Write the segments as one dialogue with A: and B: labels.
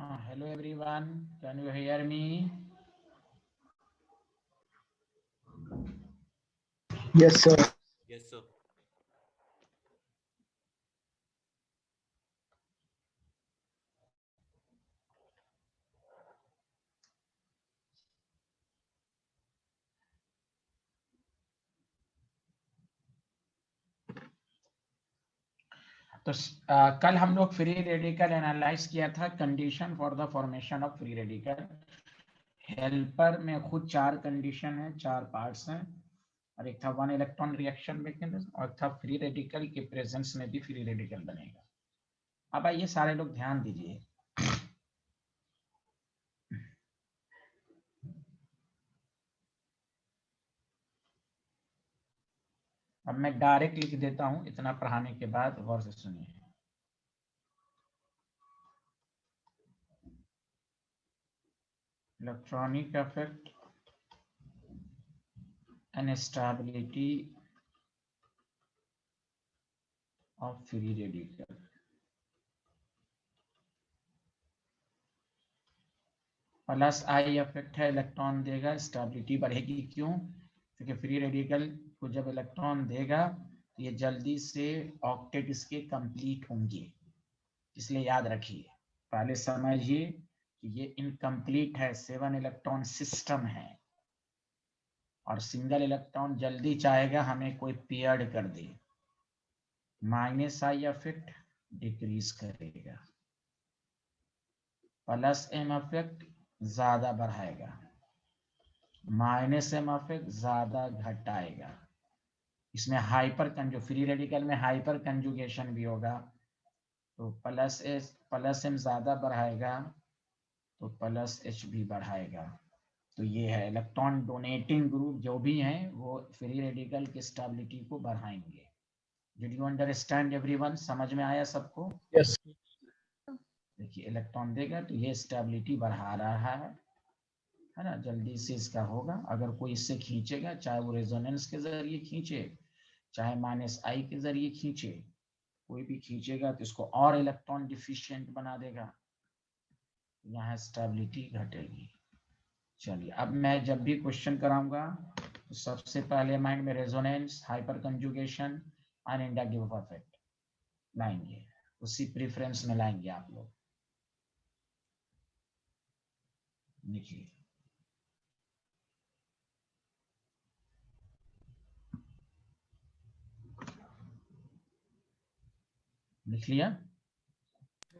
A: Hello everyone, can you hear me?
B: Yes, sir.
C: Yes, sir.
A: तो कल हम लोग फ्री रेडिकल एनालाइज किया था, condition for the formation of free radical. Helper में खुद 4 कंडीशन है, 4 पार्ट्स हैं, और एक था वन इलेक्ट्रॉन रिएक्शन मैकेनिज्म, और था फ्री रेडिकल के प्रेजेंस में भी फ्री रेडिकल बनेगा। अब आइए सारे लोग ध्यान दीजिए। अब मैं डायरेक्ट लिख देता हूं, इतना पढ़ाने के बाद गौर से सुनिए। Electronic effect and stability of free radical. Plus I effect है, इलेक्ट्रॉन देगा, स्टेबिलिटी बढ़ेगी। क्यों? क्योंकि फ्री रेडिकल को जब इलेक्ट्रॉन देगा तो ये जल्दी से ऑक्टेट इसके कंप्लीट होंगे, इसलिए याद रखिए। पहले समझिए कि ये इनकम्प्लीट है, 7 इलेक्ट्रॉन सिस्टम है, और सिंगल इलेक्ट्रॉन जल्दी चाहेगा हमें कोई पेयर्ड कर दे। माइनस आई इफेक्ट डिक्रीज करेगा, प्लस एम इफेक्ट ज्यादा बढ़ाएगा, माइनस एम इफेक्ट ज्यादा घटाएगा। इसमें हाइपर कंजू फ्री रेडिकल में हाइपर कंजुगेशन भी होगा, तो प्लस एम ज्यादा बढ़ाएगा तो प्लस एच भी बढ़ाएगा। तो ये है इलेक्ट्रॉन डोनेटिंग ग्रुप जो भी हैं वो फ्री रेडिकल की स्टेबिलिटी को बढ़ाएंगे। Did you understand everyone? समझ में आया सबको?
B: Yes.
A: देखिए इलेक्ट्रॉन देगा तो ये स्टेबिलिटी बढ़ा रहा है ना, जल्दी से इसका होगा। अगर कोई इससे खींचेगा, चाहे वो रेजोनेंस के जरिए खींचे, चाहे माइनस आई के जरिए खींचे, कोई भी खींचेगा तो इसको और इलेक्ट्रॉन डिफिशिएंट बना देगा, यहाँ स्टेबिलिटी घटेगी। चलिए, अब मैं जब भी क्वेश्चन कराऊंगा तो सबसे पहले माइंड में रेजोनेंस, हाइपर कंजुगेशन, अनइंडक्टिव इफेक्ट लाएंगे, उसी प्रेफरेंस में लाएंगे आप लोग। देखिए लिख लिया?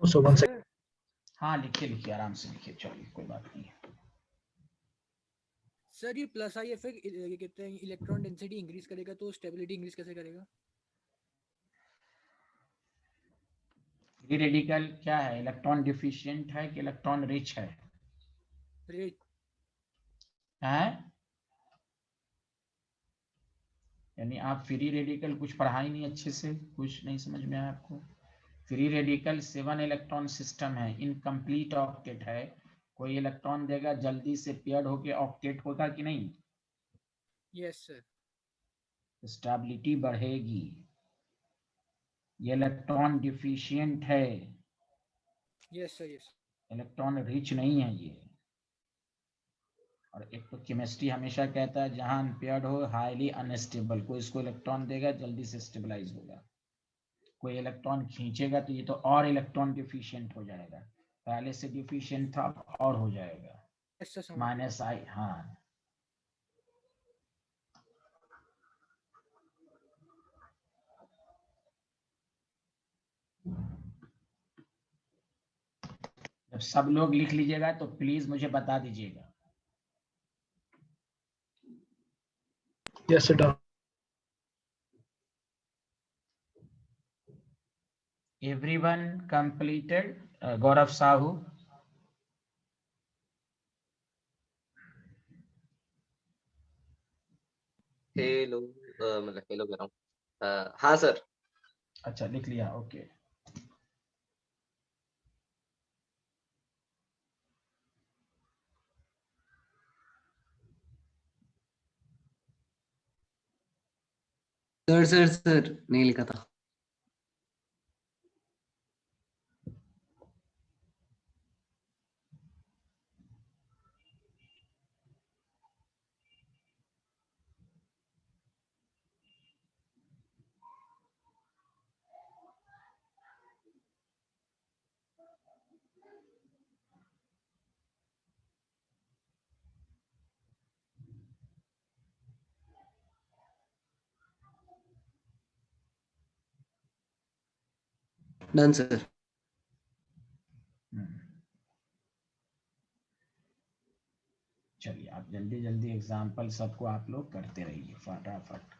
B: So one second.
A: हाँ लिखिए लिखिए, आराम से लिखिए, चलिए कोई बात नहीं है।
D: सर ये प्लस आई इफेक्ट ये कहते हैं इलेक्ट्रॉन डेंसिटी इंक्रीज करेगा तो स्टेबिलिटी इंक्रीज कैसे करेगा?
A: फ्री रेडिकल क्या है? इलेक्ट्रॉन डिफिशिएंट है कि इलेक्ट्रॉन रिच है?
D: रेट
A: हैं? यानी आप फ्री रेडिकल कुछ पढ़ा ही नहीं अच्छे से, कुछ नहीं समझ में आया आपको? फ्री रेडिकल 7 इलेक्ट्रॉन सिस्टम है, इनकम्प्लीट ऑक्टेट है। कोई इलेक्ट्रॉन देगा जल्दी से पेयर्ड होके ऑक्टेट होगा कि नहीं?
D: Yes sir.
A: स्टेबिलिटी बढ़ेगी। ये इलेक्ट्रॉन डिफिशिएंट है,
D: yes sir. Yes
A: electron rich नहीं है ये। और एक तो केमिस्ट्री हमेशा कहता है जहां अनपेयर्ड हो हाईली अनस्टेबल, कोई इसको इलेक्ट्रॉन देगा जल्दी से स्टेबलाइज होगा, कोई इलेक्ट्रॉन खींचेगा तो ये तो और इलेक्ट्रॉन डिफिशिएंट हो जाएगा, पहले से डिफिशिएंट था और हो जाएगा,
D: यस सर समझ गया।
A: माइनस आई। हाँ जब सब लोग लिख लीजिएगा तो प्लीज मुझे बता दीजिएगा।
B: Yes, sir. Done.
A: Everyone completed? Gaurav Sahu?
C: Hello, मतलब हेलो कह रहा हूँ। हाँ सर।
A: अच्छा लिख लिया, ओके।
E: सर नहीं लिखा था।
C: Done sir.
A: चलिए आप जल्दी जल्दी एग्जाम्पल सबको आप लोग करते रहिए फटाफट।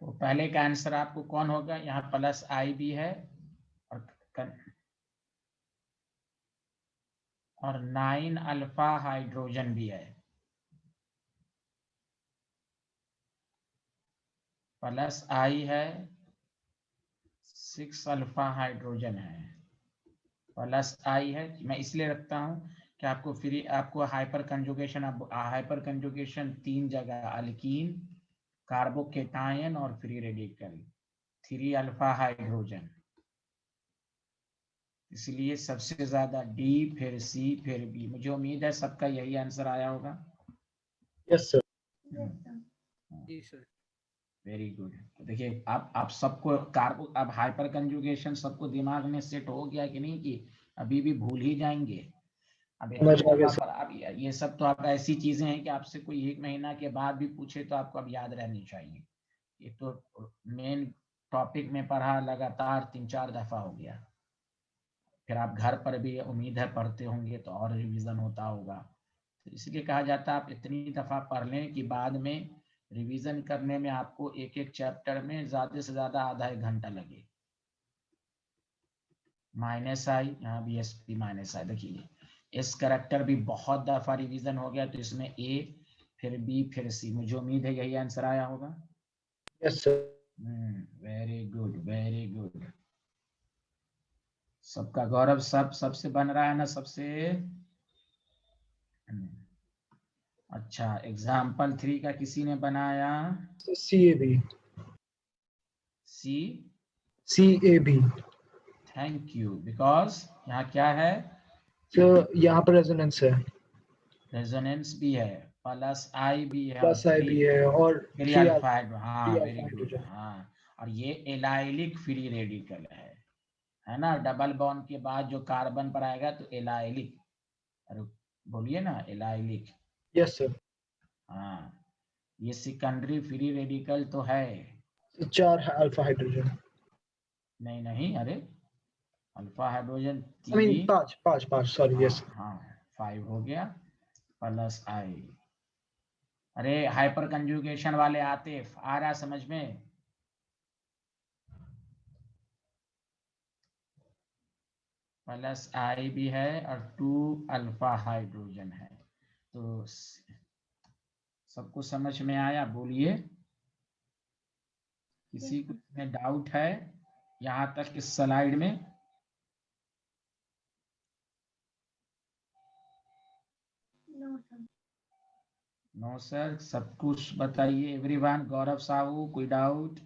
A: तो पहले का आंसर आपको कौन होगा? यहाँ प्लस आई भी है और 9 अल्फा हाइड्रोजन भी है। प्लस आई है, 6 अल्फा हाइड्रोजन है, प्लस आई है। मैं इसलिए रखता हूँ कि आपको हाइपर कंजुगेशन 3 जगह, अल्कीन, कार्बोकेटायन और फ्री रेडिकल, 3 अल्फा हाइड्रोजन। इसलिए सबसे ज्यादा डी, फिर सी, फिर बी। मुझे उम्मीद है सबका यही आंसर आया होगा।
B: Yes sir.
D: जी सर।
A: Very good. तो देखिए आप सबको अब हाइपर कंजुगेशन सबको दिमाग में सेट हो गया कि नहीं, कि अभी भी भूल ही जाएंगे? अब एक
B: समझ
A: दो
B: आ गया
A: दफा
B: सर।
A: पर अब ये सब तो आप ऐसी चीजें हैं कि आपसे कोई 1 महीना के बाद भी पूछे तो आपको अब याद रहनी चाहिए। ये तो मेन टॉपिक में पढ़ा लगातार 3-4 दफा हो गया। फिर आप घर पर भी उम्मीद है पढ़ते होंगे तो और रिवीजन होता होगा। तो इसलिए कहा जाता है आप इतनी दफा पढ़ लें कि बाद में रिवीजन करने में आपको एक एक चैप्टर में ज्यादा से ज्यादा आधा 1 घंटा लगे। माइनस आई, यहाँ भी एस पी माइनस आई। देखिए इस करेक्टर भी बहुत दफा रिवीजन हो गया, तो इसमें ए, फिर बी, फिर सी। मुझे उम्मीद है यही आंसर आया होगा।
B: Yes sir.
A: Very good, very good. सबका गौरव सबसे बन रहा है ना सबसे। अच्छा, एग्जाम्पल 3 का किसी ने बनाया?
B: C A B.
A: C
B: A B.
A: Thank you. Because यहाँ क्या है?
B: सर यहाँ पर रेजोनेंस है।
A: रेजोनेंस भी है, प्लस आई भी है, और
B: प्लस आई भी है और
A: फ्री
B: 3
A: अल्फा।
B: अल्फा
A: हाँ वेरी गुड।
B: हाइड्रोजन।
A: हाँ, और ये एलाइलिक फ्री रेडिकल है ना? डबल बॉन्ड के बाद जो कार्बन पर आएगा तो एलाइलिक, अरे बोलिए ना, एलाइलिक।
B: Yes sir.
A: हाँ, ये सेकेंडरी फ्री रेडिकल तो है।
B: 4 अल्फा हाइड्रोजन।
A: नहीं नहीं, अरे alpha hydrogen
B: I mean
A: 3।
B: 5 sorry. Yes.
A: हाँ 5 हो गया, प्लस आई। अरे हाइपर कंजुगेशन वाले आतिफ, आ रहा समझ में? प्लस आई भी है और 2 अल्फा हाइड्रोजन है। तो सबको समझ में आया? बोलिए, किसी को इसमें डाउट है यहाँ तक इस स्लाइड में? नो सर, सब कुछ बताइए एवरीवन। गौरव साहू, कोई डाउट?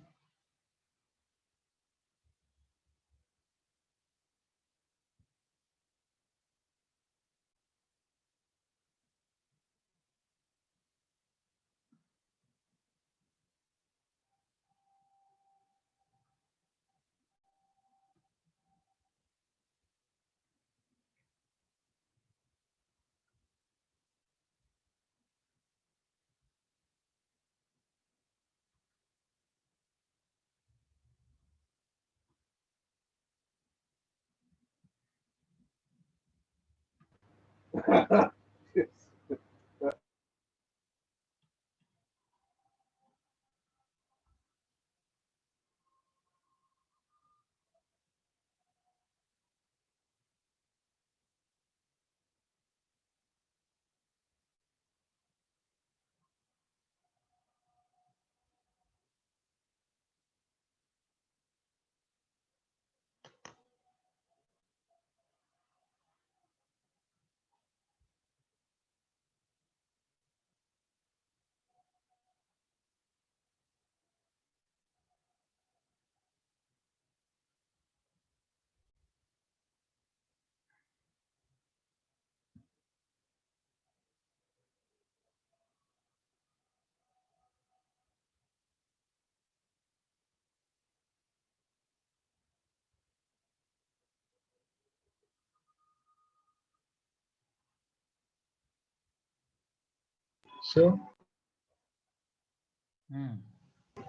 B: So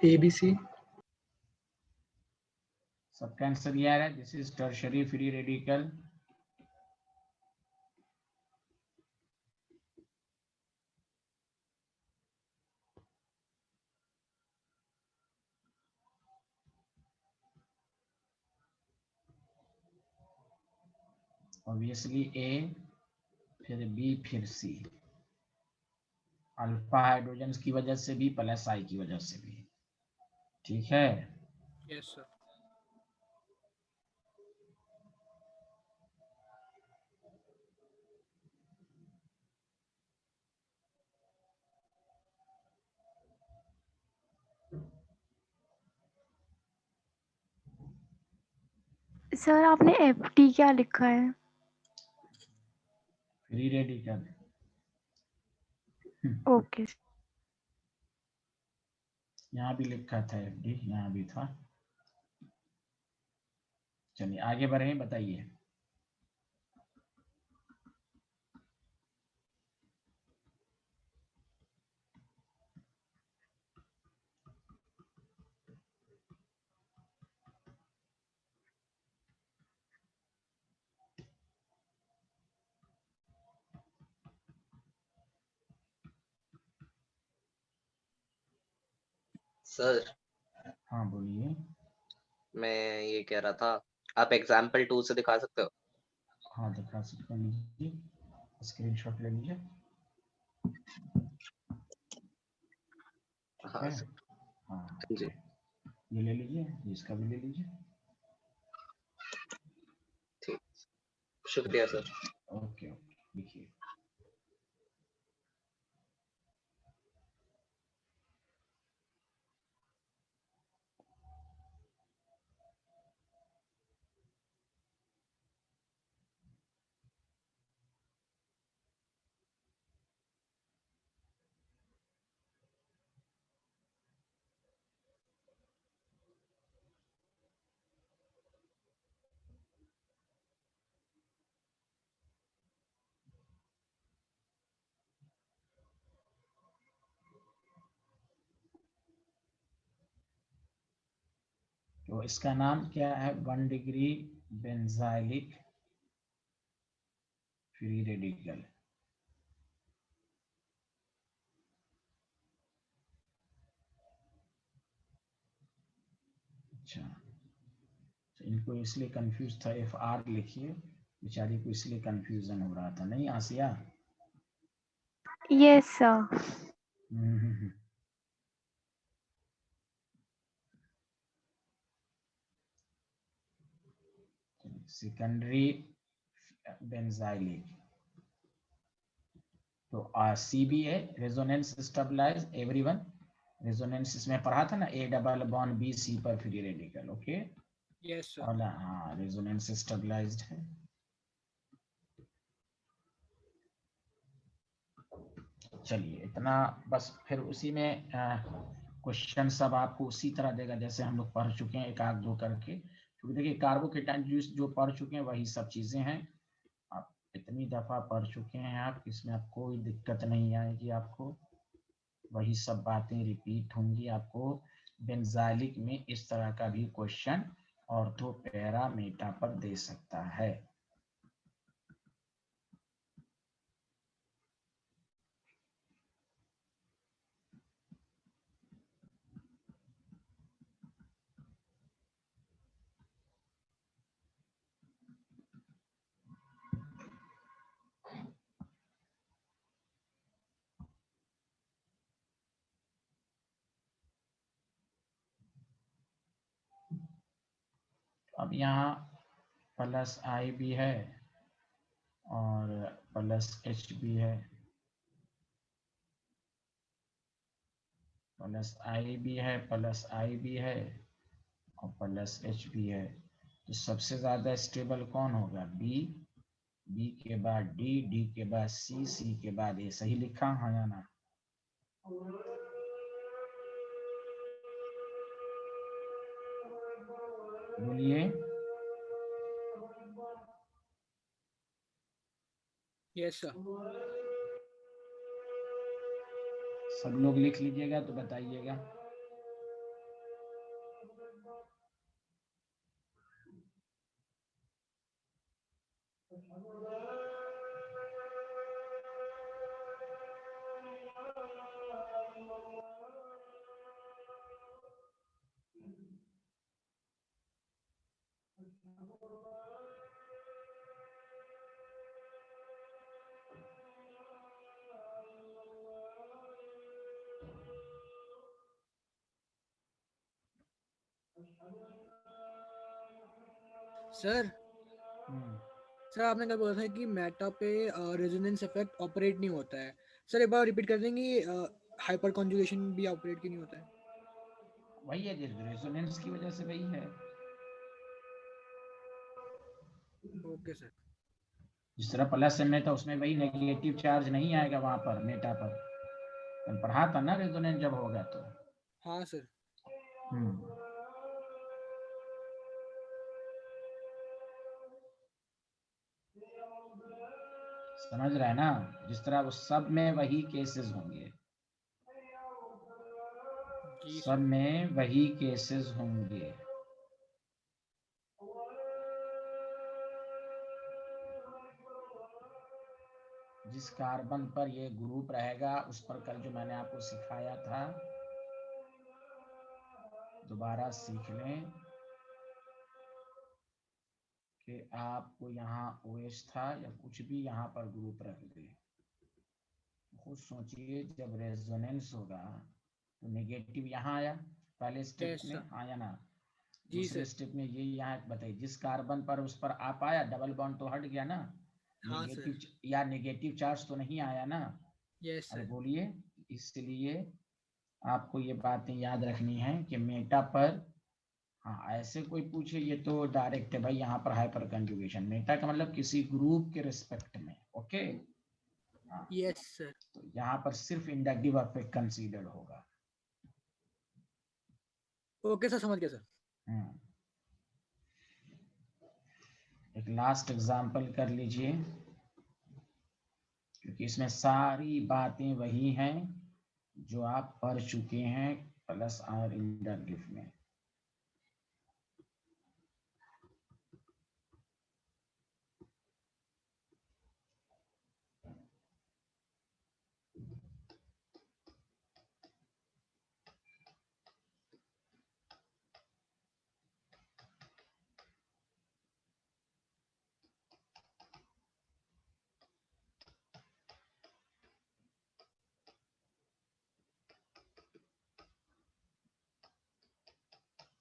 B: ABC.
A: सबका आंसर ये आ रहा है, this is tertiary free radical. Obviously A, फिर बी, फिर सी। अल्फा हाइड्रोजन की वजह से भी, प्लस आई की वजह से भी। ठीक है।
D: Yes sir.
E: सर आपने FT क्या लिखा है?
A: Free radical.
E: ओके।
A: यहाँ भी लिखा था FD, यहाँ भी था। चलिए आगे बढ़े, बताइए।
C: सर
A: हाँ बोलिए।
C: मैं ये कह रहा था, आप एग्जाम्पल 2 से दिखा सकते हो?
A: हाँ दिखा सकते हैं, लीजिए स्क्रीनशॉट ले लीजिए। ठीक
C: हाँ
A: है।
C: सर।
A: हाँ
C: जी।
A: ये ले लीजिए, इसका भी ले लीजिए।
C: ठीक, शुक्रिया सर।
A: ओके ओके, लिखिए। तो इसका नाम क्या है? 1 डिग्री बेंजाइलिक फ्री रेडिकल। अच्छा, तो इनको इसलिए कंफ्यूज था, FR लिखिए, बेचारी को इसलिए कंफ्यूजन हो रहा था, नहीं Asiya?
E: Yes sir.
A: Secondary benzylic. तो CBA resonance stabilize, everyone resonance इसमें पढ़ा था ना, A double bond B C पर free radical, okay.
D: Yes sir.
A: और हाँ रेजोनेंस स्टेबलाइज्ड है। चलिए इतना बस, फिर उसी में क्वेश्चन सब आपको उसी तरह देगा जैसे हम लोग पढ़ चुके हैं, एक आध दो करके, क्योंकि देखिए कार्बोकेटाइन जो पढ़ चुके हैं वही सब चीजें हैं, आप इतनी दफा पढ़ चुके हैं आप, इसमें आप कोई दिक्कत नहीं आएगी आपको, वही सब बातें रिपीट होंगी आपको। बेंजाइलिक में इस तरह का भी क्वेश्चन ऑर्थो पैरा मेटा पर दे सकता है। अब यहाँ प्लस I भी है और प्लस H भी है, प्लस I भी है, प्लस I भी है और प्लस H भी है। तो सबसे ज्यादा स्टेबल कौन होगा? B, B के बाद D, D के बाद C, C के बाद A। सही लिखा है या ना? बोलिए।
D: Yes sir.
A: सब लोग लिख लीजिएगा तो बताइएगा।
D: सर सर आपने कल बोला था कि मेटा पे रेजोनेंस इफेक्ट ऑपरेट नहीं होता है, सर एक बार रिपीट कर देंगे, हाइपर कॉन्जुगेशन भी ऑपरेट क्यों नहीं होता है?
A: वही है, रेजोनेंस की वजह से वही है।
D: Okay sir.
A: जिस तरह प्लस में था उसमें वही नेगेटिव चार्ज नहीं आएगा वहां पर मेटा पर, कल पढ़ा था ना रेजोनेंस जब होगा तो।
D: हाँ सर।
A: समझ रहे हैं ना? जिस तरह उस सब में वही केसेस होंगे,
D: जी
A: सब
D: सर।
A: में वही केसेस होंगे। जिस कार्बन पर ये ग्रुप रहेगा उस पर कल जो मैंने आपको सिखाया था, दोबारा सीख लें कि आपको यहाँ OH था या कुछ भी यहाँ पर ग्रुप रख दे, खुद सोचिए जब रेजोनेंस होगा तो नेगेटिव यहाँ आया पहले स्टेप
D: यस
A: में,
D: सर।
A: आया ना?
D: जी
A: दूसरे
D: सर।
A: स्टेप में ये यहाँ बताइए, जिस कार्बन पर उस पर आप आया, डबल बॉन्ड तो हट गया ना,
D: हाँ सर।
A: नेगेटिव या नेगेटिव चार्ज तो नहीं आया ना?
D: यस
A: अरे
D: सर।
A: बोलिए। इसलिए आपको ये बातें याद रखनी है कि मेटा पर, हाँ ऐसे कोई पूछे ये तो डायरेक्ट है भाई, यहाँ पर हाइपर कंजुगेशन, मेटा का मतलब किसी ग्रुप के रिस्पेक्ट में, ओके। हाँ,
D: यस सर।
A: तो यहाँ पर सिर्फ इंडक्टिव इफेक्ट कंसीडर होगा।
D: ओके सर, समझ गया सर।
A: एक लास्ट एग्जांपल कर लीजिए, क्योंकि इसमें सारी बातें वही हैं जो आप पढ़ चुके हैं प्लस आर इंडक्टिव में।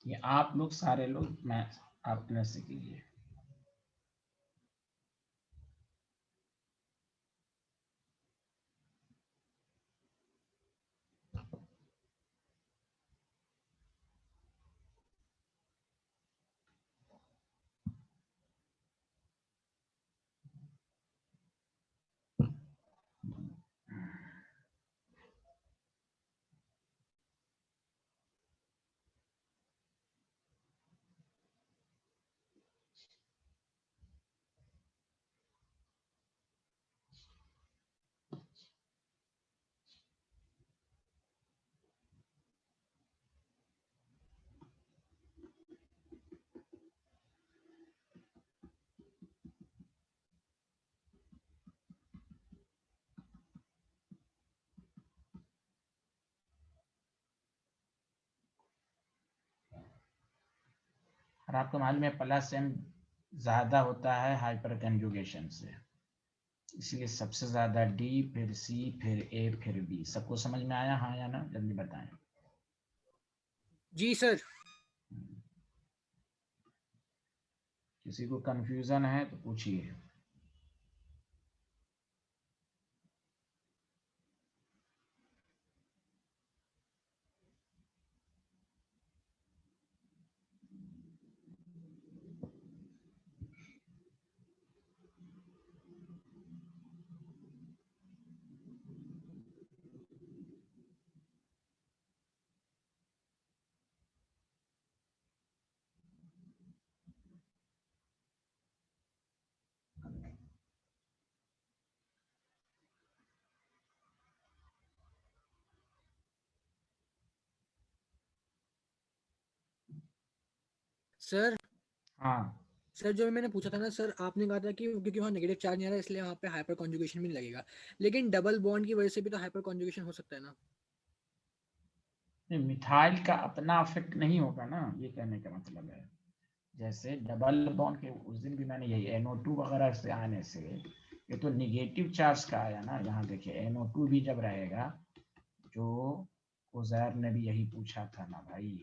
A: ये आप लोग सारे लोग मैं अपने से कीजिए। और आपको मालूम है प्लस एम ज्यादा होता है हाइपर कंजुगेशन से, इसलिए सबसे ज्यादा डी, फिर सी, फिर ए, फिर बी। सबको समझ में आया, हाँ या ना? जल्दी बताएं।
D: जी सर।
A: किसी को कंफ्यूजन है तो पूछिए।
D: सर
A: हाँ
D: सर जो मैंने पूछा था ना सर, आपने कहा था कि क्योंकि वहाँ नेगेटिव चार्ज नहीं आ रहा है इसलिए वहाँ पे हाइपर कॉन्जुगेशन भी नहीं लगेगा, लेकिन डबल बॉन्ड की वजह से भी तो हाइपर कॉन्जुगेशन हो सकता है ना?
A: मिथाइल का अपना अफेक्ट नहीं होगा ना, ये कहने का मतलब है। जैसे डबल बॉन्ड के उस दिन भी मैंने यही NO2 वगैरह से आने से, ये तो निगेटिव चार्ज का आया ना। यहाँ देखिए NO2 भी जब रहेगा, जो उजैर ने भी यही पूछा था ना भाई,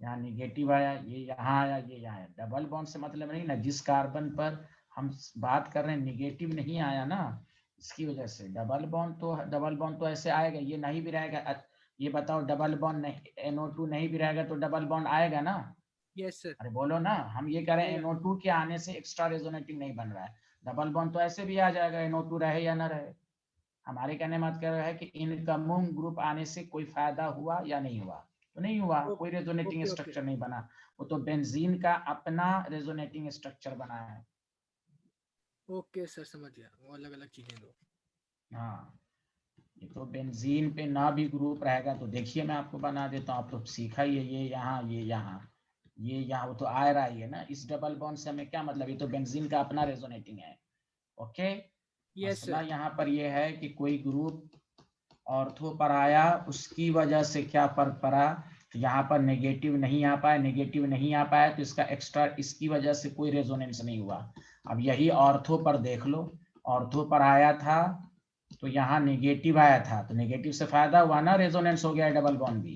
A: यहाँ निगेटिव आया, ये यहाँ आया, ये यहाँ आया। डबल बॉन्ड से मतलब नहीं ना, जिस कार्बन पर हम बात कर रहे हैं निगेटिव नहीं आया ना, इसकी वजह से डबल बॉन्ड तो ऐसे आएगा, ये नहीं भी रहेगा। ये बताओ डबल बॉन्ड नहीं, NO2 नहीं भी रहेगा तो डबल बॉन्ड आएगा ना?
D: Yes sir.
A: अरे बोलो ना, हम ये कह रहे हैं
D: आएगा।
A: NO2 के आने से एक्स्ट्रा रेजोनेटिंग नहीं बन रहा है। डबल बॉन्ड तो ऐसे भी आ जाएगा, NO2 रहे या ना रहे। हमारे कहने मत कर रहा है कि इनकमिंग ग्रुप आने से कोई फायदा हुआ या नहीं हुआ, तो नहीं हुआ, कोई रेजोनेटिंग
D: ओके ओके
A: स्ट्रक्चर नहीं बना। वो तो बेंजीन का अपना रेजोनेटिंग स्ट्रक्चर बना है।
D: ओके सर, समझ गया, वो अलग अलग चीजें दो।
A: हाँ, ये तो बेंजीन पे ना भी ग्रुप रहेगा तो देखिए मैं आपको बना देता हूँ। आप तो सीखा ही है, ये यहाँ, ये यहाँ, ये यहाँ, वो तो आ रहा ही है ना। इस डबल बॉन्ड से हमें क्या मतलब, ये तो बेंजीन का अपना रेजोनेटिंग है। ओके,
D: यस
A: मसला
D: सर।
A: यहाँ पर ये है कि कोई ग्रुप ऑर्थो पर आया, उसकी वजह से क्या फर्क पड़ा, तो यहाँ पर नेगेटिव नहीं आ पाया, नेगेटिव नहीं आ पाया तो इसका एक्स्ट्रा, इसकी वजह से कोई रेजोनेंस नहीं हुआ। अब यही ऑर्थो पर देख लो, ऑर्थो पर आया था तो यहाँ नेगेटिव आया था, तो नेगेटिव से फायदा हुआ ना, रेजोनेंस हो गया डबल बॉन्ड भी।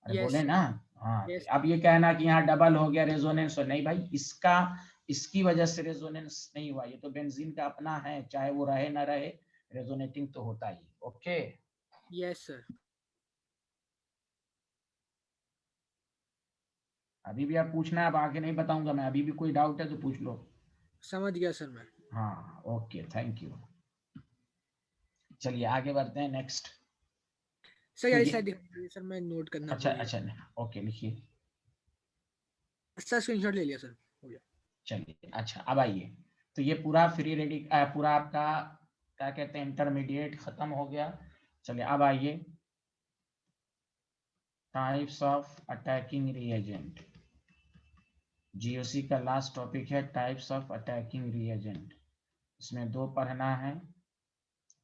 A: अरे
D: यस
A: बोले
D: सर।
A: ना। हाँ,
D: यस।
A: अब ये कहना कि यहाँ डबल हो गया रेजोनेंस, और नहीं भाई, इसका इसकी वजह से रेजोनेंस नहीं हुआ, ये तो बेंजीन का अपना है, चाहे वो रहे ना रहे, रेजोनेटिंग तो होता ही। Okay,
D: yes sir.
A: अभी भी आप पूछना है, अब आगे नहीं बताऊंगा मैं, अभी भी कोई डाउट है तो पूछ लो।
D: समझ गया सर मैं।
A: हाँ ओके, थैंक यू। चलिए आगे बढ़ते हैं, नेक्स्ट।
D: सर
A: तो
D: यार
A: ये,
D: शायद दिखाइए सर, मैं नोट करना
A: अच्छा
D: भूल गया।
A: अच्छा, ओके लिखिए।
D: सर स्क्रीनशॉट ले लिया सर, हो गया।
A: चलिए अच्छा, अब आइए। तो ये पूरा फ्री पूरा आपका क्या कहते हैं इंटरमीडिएट खत्म हो गया। चलिए अब आइए, types of attacking reagent. GOC का लास्ट टॉपिक है टाइप्स ऑफ अटैकिंग रिएजेंट। इसमें दो पढ़ना है,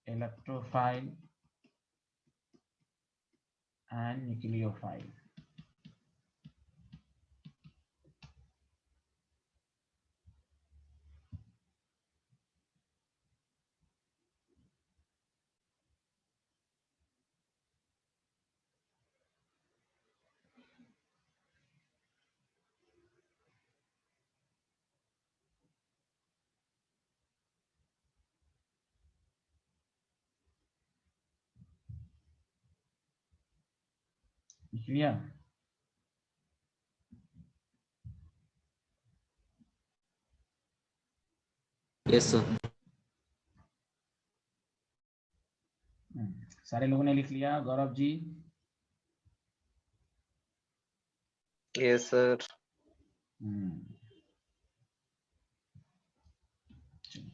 A: इलेक्ट्रोफाइल एंड न्यूक्लियोफाइल। लिख लिया?
C: Yes sir.
A: सारे लोगों ने लिख लिया? Gaurav ji?
C: Yes sir.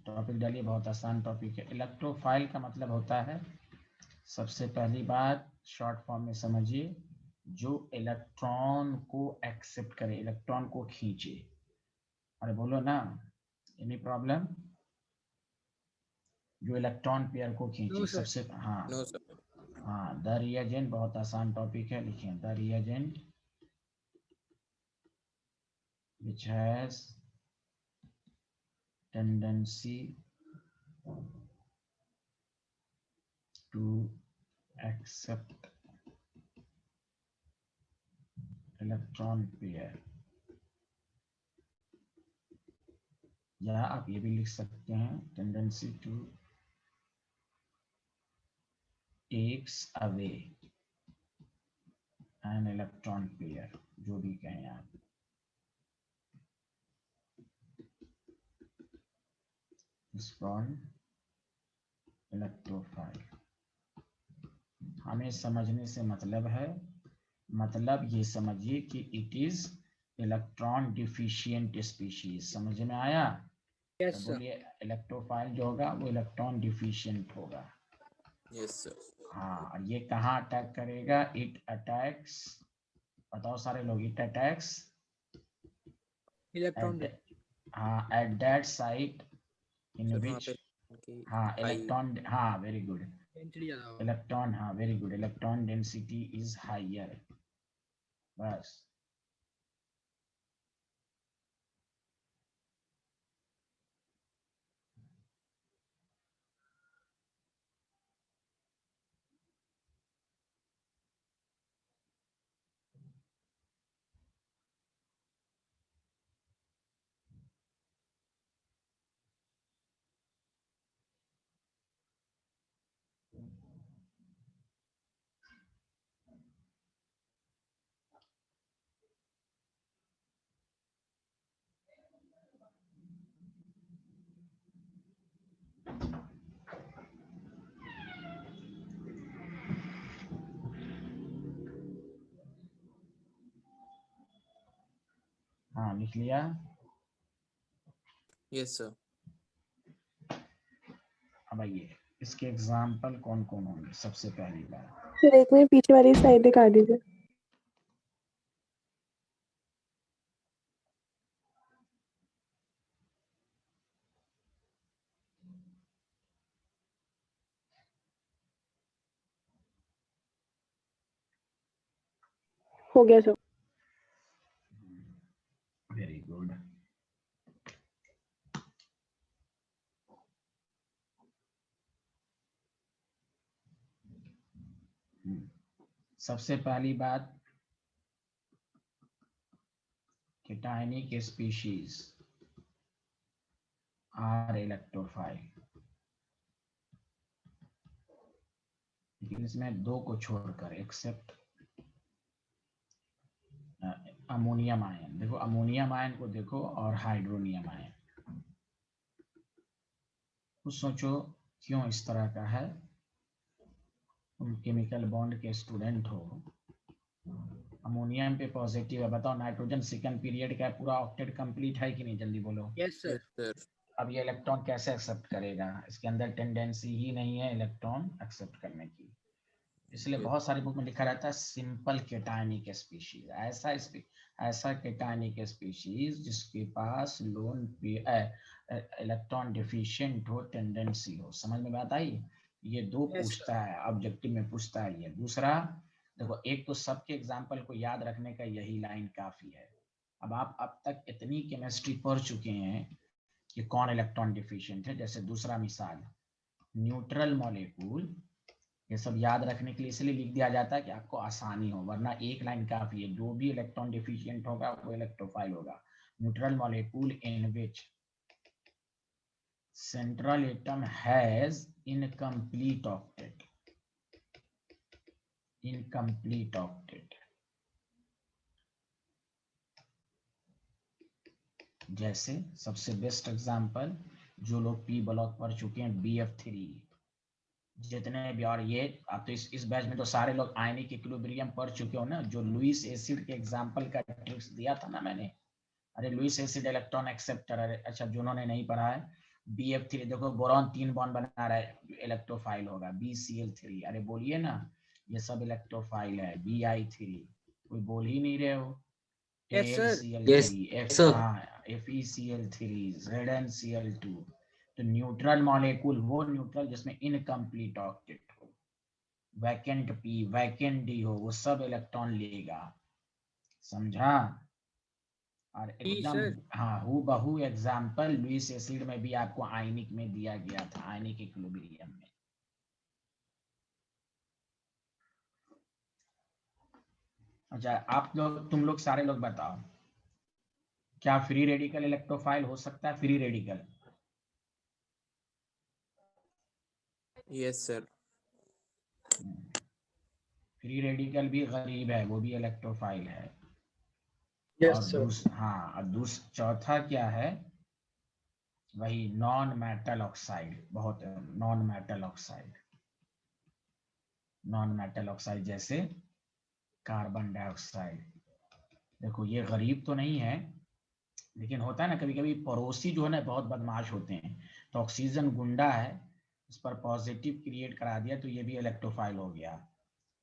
A: Topic डालिए, बहुत आसान टॉपिक है। इलेक्ट्रोफाइल का मतलब होता है, सबसे पहली बात शॉर्ट फॉर्म में समझिए, जो इलेक्ट्रॉन को एक्सेप्ट करे, इलेक्ट्रॉन को खींचे। अरे बोलो ना, एनी प्रॉब्लम? जो इलेक्ट्रॉन पेयर को खींचे
D: नो सर।
A: सबसे, हाँ
C: नो सर।
A: हाँ, द रिएजेंट, बहुत आसान टॉपिक है, लिखिए the reagent which has tendency to accept electron pair, या आप ये भी लिख सकते हैं tendency to takes away an electron pair, जो भी कहें आप। इस कॉल्ड इलेक्ट्रोफाइल। हमें समझने से मतलब है, मतलब ये समझिए कि it is electron deficient species. समझ में आया?
D: यस
A: तो
D: सर।
A: बोलिए इलेक्ट्रोफाइल जो होगा वो इलेक्ट्रॉन डिफिशिएंट होगा।
F: Yes sir.
A: हाँ, और ये कहाँ अटैक करेगा? इट अटैक्स, बताओ सारे लोग, it attacks
D: electron
A: at that site in
F: sir वहाँ
A: विच,
F: पे उनकी
A: हाँ इलेक्ट्रॉन, हाँ वेरी गुड,
D: डेंसिटी ज्यादा होगा।
A: इलेक्ट्रॉन, हाँ very good, electron density is higher. बस हाँ लिख लिया।
F: Yes sir.
A: अब आइए इसके एग्जाम्पल कौन कौन होंगे। सबसे पहली बात,
G: फिर एक में पीछे वाली साइड दिखा दीजिए। हो गया सर।
A: Very good. सबसे पहली बात, केटायनिक स्पीशीज आर इलेक्ट्रोफाइल, लेकिन इसमें दो को छोड़कर, एक्सेप्ट अमोनियम आयन। देखो अमोनियम आयन को देखो और हाइड्रोनियम आयन, कुछ सोचो क्यों इस तरह का है। तुम केमिकल बॉन्ड के स्टूडेंट हो, अमोनियम पे पॉजिटिव है, बताओ नाइट्रोजन सेकंड पीरियड का पूरा ऑक्टेट कंप्लीट है कि नहीं? जल्दी बोलो।
D: Yes sir.
F: Yes sir.
A: अब ये इलेक्ट्रॉन कैसे एक्सेप्ट करेगा? इसके अंदर टेंडेंसी ही नहीं है इलेक्ट्रॉन एक्सेप्ट करने की, इसलिए बहुत सारी बुक में लिखा रहता है सिंपल केटायनिक स्पीशीज। ऐसा केटायनिक स्पीशीज जिसके पास लोन इलेक्ट्रॉन डिफिशिएंट हो, टेंडेंसी हो। समझ में बात आई? ये दो
D: Yes,
A: पूछता है, ऑब्जेक्टिव में पूछता है ये। दूसरा देखो, एक तो सबके एग्जाम्पल को याद रखने का यही लाइन काफी है। अब आप अब तक इतनी केमिस्ट्री पढ़ चुके हैं कि कौन इलेक्ट्रॉन डिफिशिएंट है। जैसे दूसरा मिसाल, न्यूट्रल मॉलिक्यूल, ये सब याद रखने के लिए इसलिए लिख दिया जाता है कि आपको आसानी हो, वरना एक लाइन काफी है। जो भी इलेक्ट्रॉन डिफिशिएंट होगा वो इलेक्ट्रोफाइल होगा। Neutral molecule in which central atom has incomplete octet, incomplete octet. जैसे सबसे बेस्ट एग्जांपल, जो लोग पी ब्लॉक पढ़ चुके हैं, BF3, जितने भी, और ये आप तो इस बैच में तो सारे लोग आयनिक इक्विलिब्रियम पढ़ चुके हो ना। जो लुईस एसिड के एग्जांपल का ट्रिक्स दिया था ना मैंने, अरे लुईस एसिड इलेक्ट्रॉन एक्सेप्टर। अरे अच्छा, जिन्होंने नहीं पढ़ा है, BF3 देखो, बोरॉन 3 बॉन्ड बना रहा है, इलेक्ट्रोफाइल होगा। BCl3, अरे बोलिए ना, ये सब इलेक्ट्रोफाइल है। Bi3, कोई बोल ही नहीं रहे हो।
D: Yes, sir.
A: AlCl3, FeCl3, ZnCl2। तो न्यूट्रल मॉलिक्यूल वो न्यूट्रल जिसमें इनकम्प्लीट ऑक्टेट हो, वैकेंट P, वैकेंट D हो, वो सब इलेक्ट्रॉन लेगा। समझा? और
D: जी
A: एकदम
D: सर।
A: हाँ हूबहू एग्जाम्पल लुईस एसिड में भी आपको आयनिक में दिया गया था, आयनिक इक्विलिब्रियम में। अच्छा आप लोग, तुम लोग सारे लोग बताओ, क्या फ्री रेडिकल इलेक्ट्रोफाइल हो सकता है? Free radical
F: Yes, sir.
A: Free radical भी गरीब है, वो भी इलेक्ट्रोफाइल है।
B: Yes,
A: और
B: sir.
A: चौथा क्या है? वही नॉन मेटल ऑक्साइड, बहुत non metal oxide, non metal oxide जैसे कार्बन डाइऑक्साइड। देखो ये गरीब तो नहीं है, लेकिन होता है ना कभी कभी पड़ोसी जो है ना बहुत बदमाश होते हैं, तो ऑक्सीजन गुंडा है, उस पर पॉजिटिव क्रिएट करा दिया तो ये भी इलेक्ट्रोफाइल हो गया,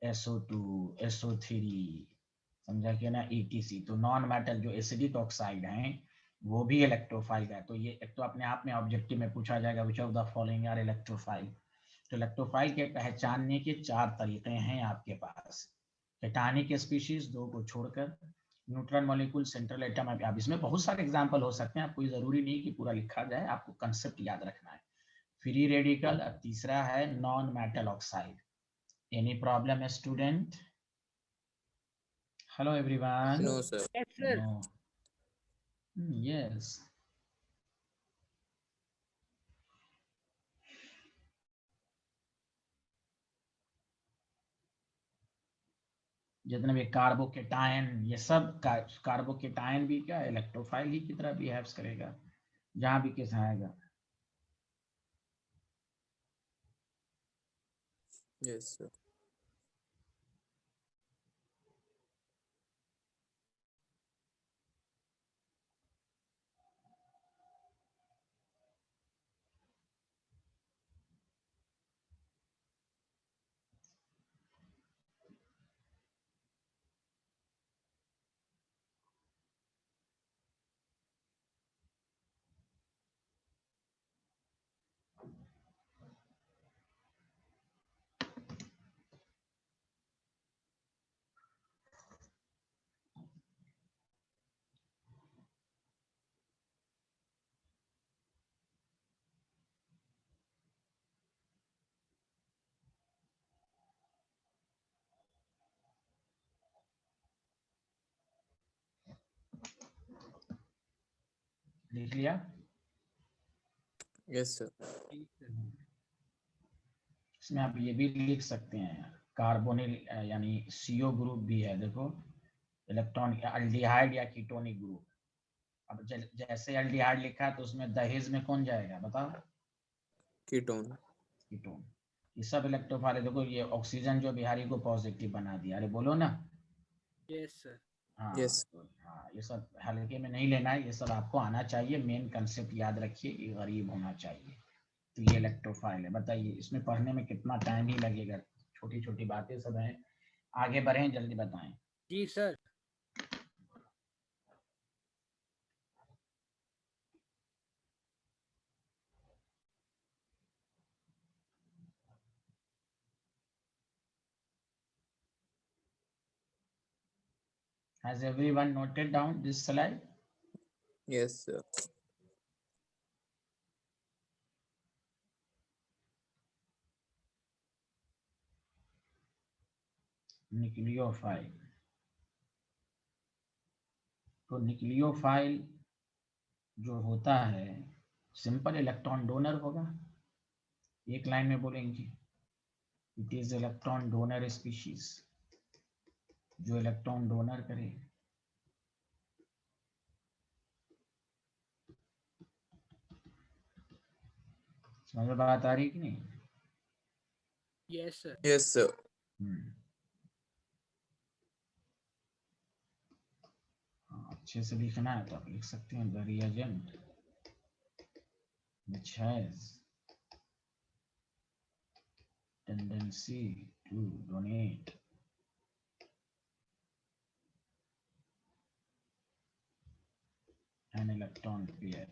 A: SO2 SO3, समझा कि ना, ETC। तो नॉन मेटल जो एसिडिक ऑक्साइड हैं वो भी इलेक्ट्रोफाइल है। तो ये एक तो अपने आप में ऑब्जेक्टिव में पूछा जाएगा which of the following are electrophile. तो इलेक्ट्रोफाइल के पहचानने के 4 तरीके हैं आपके पास। केटानिक स्पीशीज 2 को छोड़कर, न्यूट्रॉन मॉलिक्यूल, सेंट्रल एटम। अब इसमें बहुत सारे एग्जांपल हो सकते हैं, कोई जरूरी नहीं कि पूरा लिखा जाए, आपको कंसेप्ट याद रखना है। फ्री रेडिकल, तीसरा है non metal oxide. Any problem student? Hello everyone.
F: No, sir.
D: Yes sir.
A: No, yes. जितने भी कार्बोकेटायन, ये सब कार्बोकेटायन भी क्या इलेक्ट्रोफाइल ही की तरह बिहेव करेगा जहां भी केस आएगा।
F: Yes, sir.
A: लिख लिया?
F: Yes, sir.
A: इसमें आप ये भी लिख सकते हैं, कार्बोनिल यानी CO ग्रुप भी है, देखो इलेक्ट्रॉन, अल्डिहाइड या कीटोनिक ग्रुप। अब जैसे अल्डिहाइड लिखा है तो उसमें दहेज में कौन जाएगा बताओ?
F: Ketone.
A: कीटोन। ये सब इलेक्ट्रोफाइल है। देखो ये ऑक्सीजन जो बिहारी को पॉजिटिव बना दिया, अरे बोलो ना।
D: Yes sir.
F: Yes.
A: हाँ तो हाँ, ये सब हल्के में नहीं लेना है, ये सब आपको आना चाहिए। मेन कंसेप्ट याद रखिए, ये गरीब होना चाहिए। तो ये इलेक्ट्रोफाइल है। बताइए इसमें पढ़ने में कितना टाइम ही लगेगा, छोटी छोटी बातें सब हैं। आगे बढ़ें, जल्दी बताएं।
D: जी sir.
A: Has everyone noted down this slide?
F: Yes, sir.
A: Nucleophile. तो न्यूक्लियोफाइल जो होता है सिंपल इलेक्ट्रॉन डोनर होगा, एक लाइन में बोलेंगे it is electron donor species, जो इलेक्ट्रॉन डोनर करे। समझ में बात आ रही कि नहीं?
D: Yes sir.
F: Yes, sir.
A: हाँ, अच्छे से लिखना है तो आप लिख सकते हैं the reagent which has tendency to donate an electron pair.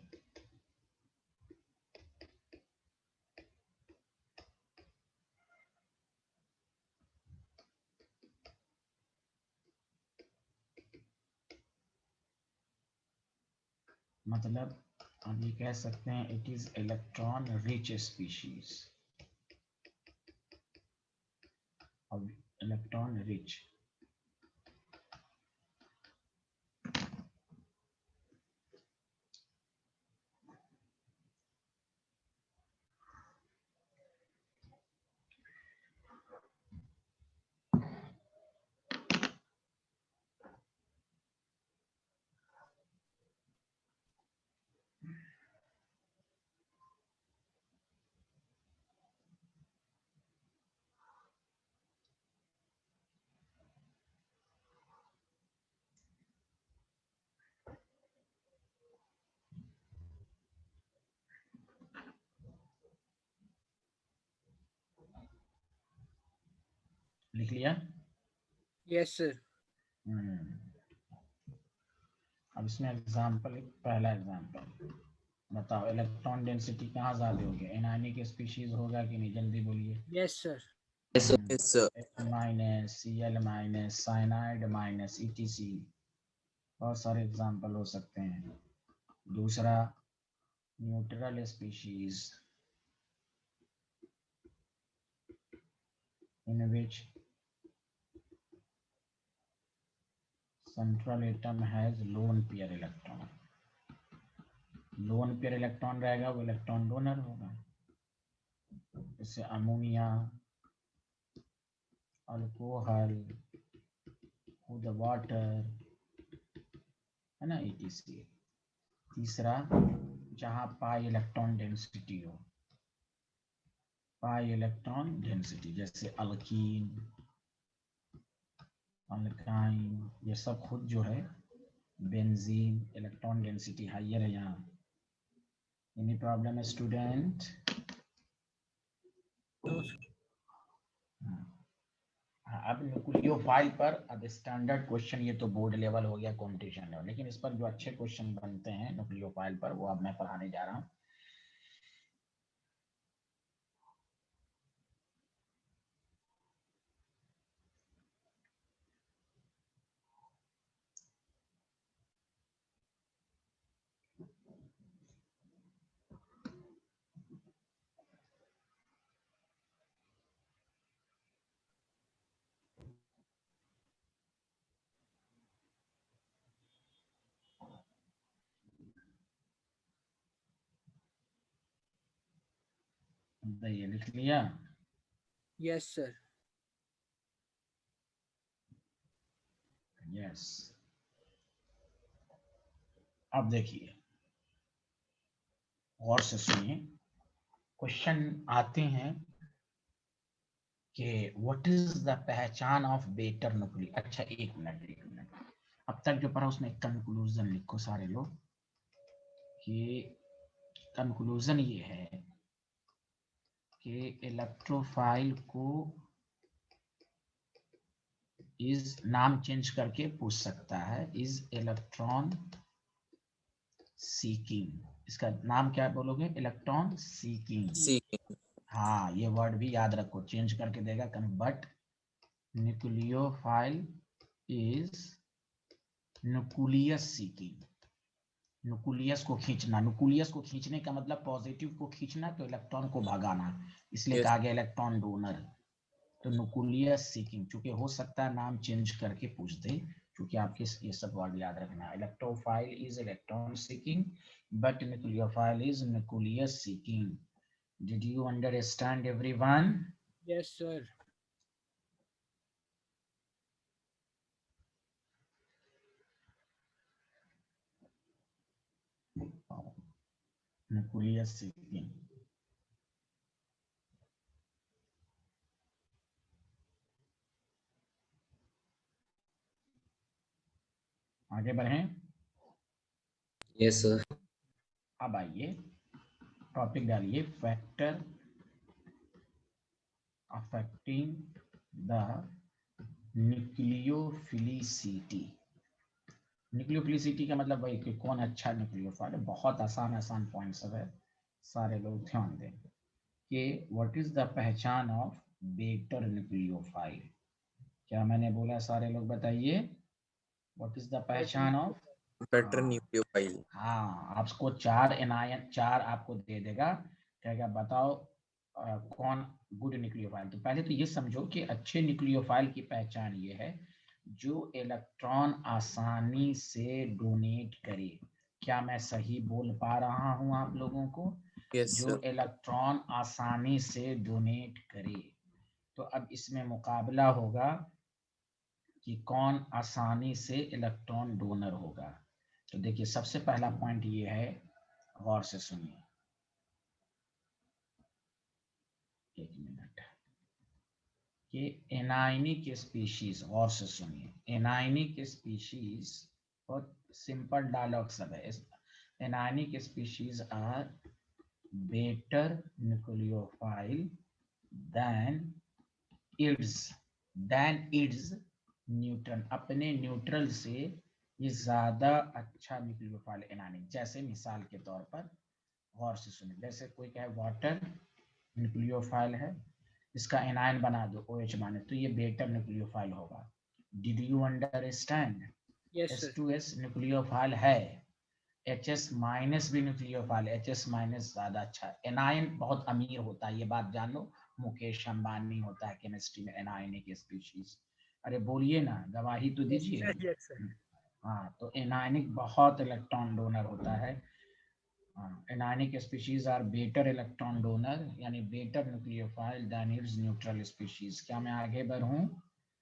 A: मतलब हम ये कह सकते हैं it is electron rich species, electron rich. लिख लिया?
D: Yes sir.
A: अब इसमें एग्जाम्पल, पहला एग्जाम्पल बताओ, इलेक्ट्रॉन डेंसिटी कहाँ ज्यादा होगी, एनायनिक स्पीशीज होगा कि नहीं, जल्दी बोलिए।
D: Yes sir.
F: Yes, sir.
A: Minus Cl minus cyanide minus ETC, बहुत सारे एग्जाम्पल हो सकते हैं। दूसरा neutral species in which central atom has lone pair electron, lone pair electron रहेगा वो इलेक्ट्रॉन डोनर होगा, जैसे अमोनिया, अल्कोहल, खुद वाटर, है ना, ETC। तीसरा जहाँ पाई इलेक्ट्रॉन डेंसिटी हो, पाई इलेक्ट्रॉन डेंसिटी, जैसे अल्कीन, अल्काइन, ये सब खुद जो है, बेंजीन, इलेक्ट्रॉन डेंसिटी हाइयर है यहाँ। एनी प्रॉब्लम है स्टूडेंट? अब न्यूक्लियोफाइल पर अब स्टैंडर्ड क्वेश्चन, ये तो बोर्ड लेवल हो गया, कंपटीशन लेवल, लेकिन इस पर जो अच्छे क्वेश्चन बनते हैं न्यूक्लियोफाइल पर वो अब मैं पढ़ाने जा रहा हूँ। ये लिख लिया?
D: Yes sir.
A: यस। अब देखिए गौर से सुनिए, क्वेश्चन आते हैं कि व्हाट इज द पहचान ऑफ बेटर न्यूक्लिय। अच्छा एक मिनट, अब तक जो पढ़ा उसमें कंक्लूजन लिखो सारे लोग, कि कंक्लूजन ये है कि इलेक्ट्रोफाइल को इज नाम चेंज करके पूछ सकता है, इज इलेक्ट्रॉन सीकिंग, इसका नाम क्या बोलोगे, इलेक्ट्रॉन सीकिंग।
F: Seeking.
A: हाँ ये वर्ड भी याद रखो, चेंज करके देगा, but nucleophile is nucleus seeking. Nucleus को खींचना, न्यूक्लियस को खींचने का मतलब पॉजिटिव को खींचना, तो इलेक्ट्रॉन को भगाना, इसलिए
F: Yes.
A: कहा गया इलेक्ट्रॉन डोनर। तो न्यूक्लियस सीकिंग, चूंकि हो सकता है नाम चेंज करके पूछ दे, क्योंकि आपके ये सब वर्ड याद रखना। Electrophile is electron seeking but nucleophile is nucleus seeking. Did you understand everyone?
D: Yes sir.
A: Nucleus seeking. आगे बढ़ें।
C: Yes sir.
A: अब आइए टॉपिक डालिए, factor affecting the nucleophilicity. Nucleophilicity का मतलब वही कि कौन अच्छा न्यूक्लियोफाइल है। बहुत आसान पॉइंट सब है, सारे लोग ध्यान दें कि व्हाट इज द पहचान ऑफ बेटर न्यूक्लियोफाइल। क्या मैंने बोला, सारे लोग बताइए, व्हाट इज द पहचान ऑफ
F: बेटर
A: हाँ।
F: न्यूक्लियोफाइल।
A: हाँ, आपको 4 एनायन 4 आपको दे देगा, कहेगा बताओ कौन गुड न्यूक्लियोफाइल। तो पहले तो ये समझो कि अच्छे न्यूक्लियोफाइल की पहचान ये है जो इलेक्ट्रॉन आसानी से डोनेट करे। क्या मैं सही बोल पा रहा हूं आप लोगों को?
F: यस
A: जो
F: सर।
A: इलेक्ट्रॉन आसानी से डोनेट करे। तो अब इसमें मुकाबला होगा कि कौन आसानी से इलेक्ट्रॉन डोनर होगा। तो देखिए सबसे पहला पॉइंट ये है, गौर से सुनिए, एक मिनट, कि एनायनिक स्पीशीज, गौर से सुनिए, एनायनिक स्पीशीज बहुत सिंपल डायलॉग सब है। Anionic species are better nucleophile than its neutral. अपने न्यूट्रल से ये ज्यादा अच्छा न्यूक्लियोफाइल एनायनिक। जैसे मिसाल के तौर पर गौर से सुनिए, जैसे कोई कहे वाटर न्यूक्लियोफाइल है, इसका एनायन बना दो OH माइनस, तो ये बेटर न्यूक्लियोफाइल होगा। Did you understand?
D: Yes sir.
A: H2S nucleophile है, HS माइनस भी न्यूक्लियोफाइल, HS माइनस ज्यादा अच्छा है। एनायन बहुत अमीर होता है, ये बात जान लो। मुकेश अंबानी होता है केमिस्ट्री में एनायनिक स्पीशीज। अरे बोलिए ना, गवाही तो दीजिए।
D: Yes sir.
A: हाँ, तो एनायनिक बहुत इलेक्ट्रॉन डोनर होता है। Anionic species are better electron donor, यानी better nucleophile than its neutral species. क्या मैं आगे बढ़ूं?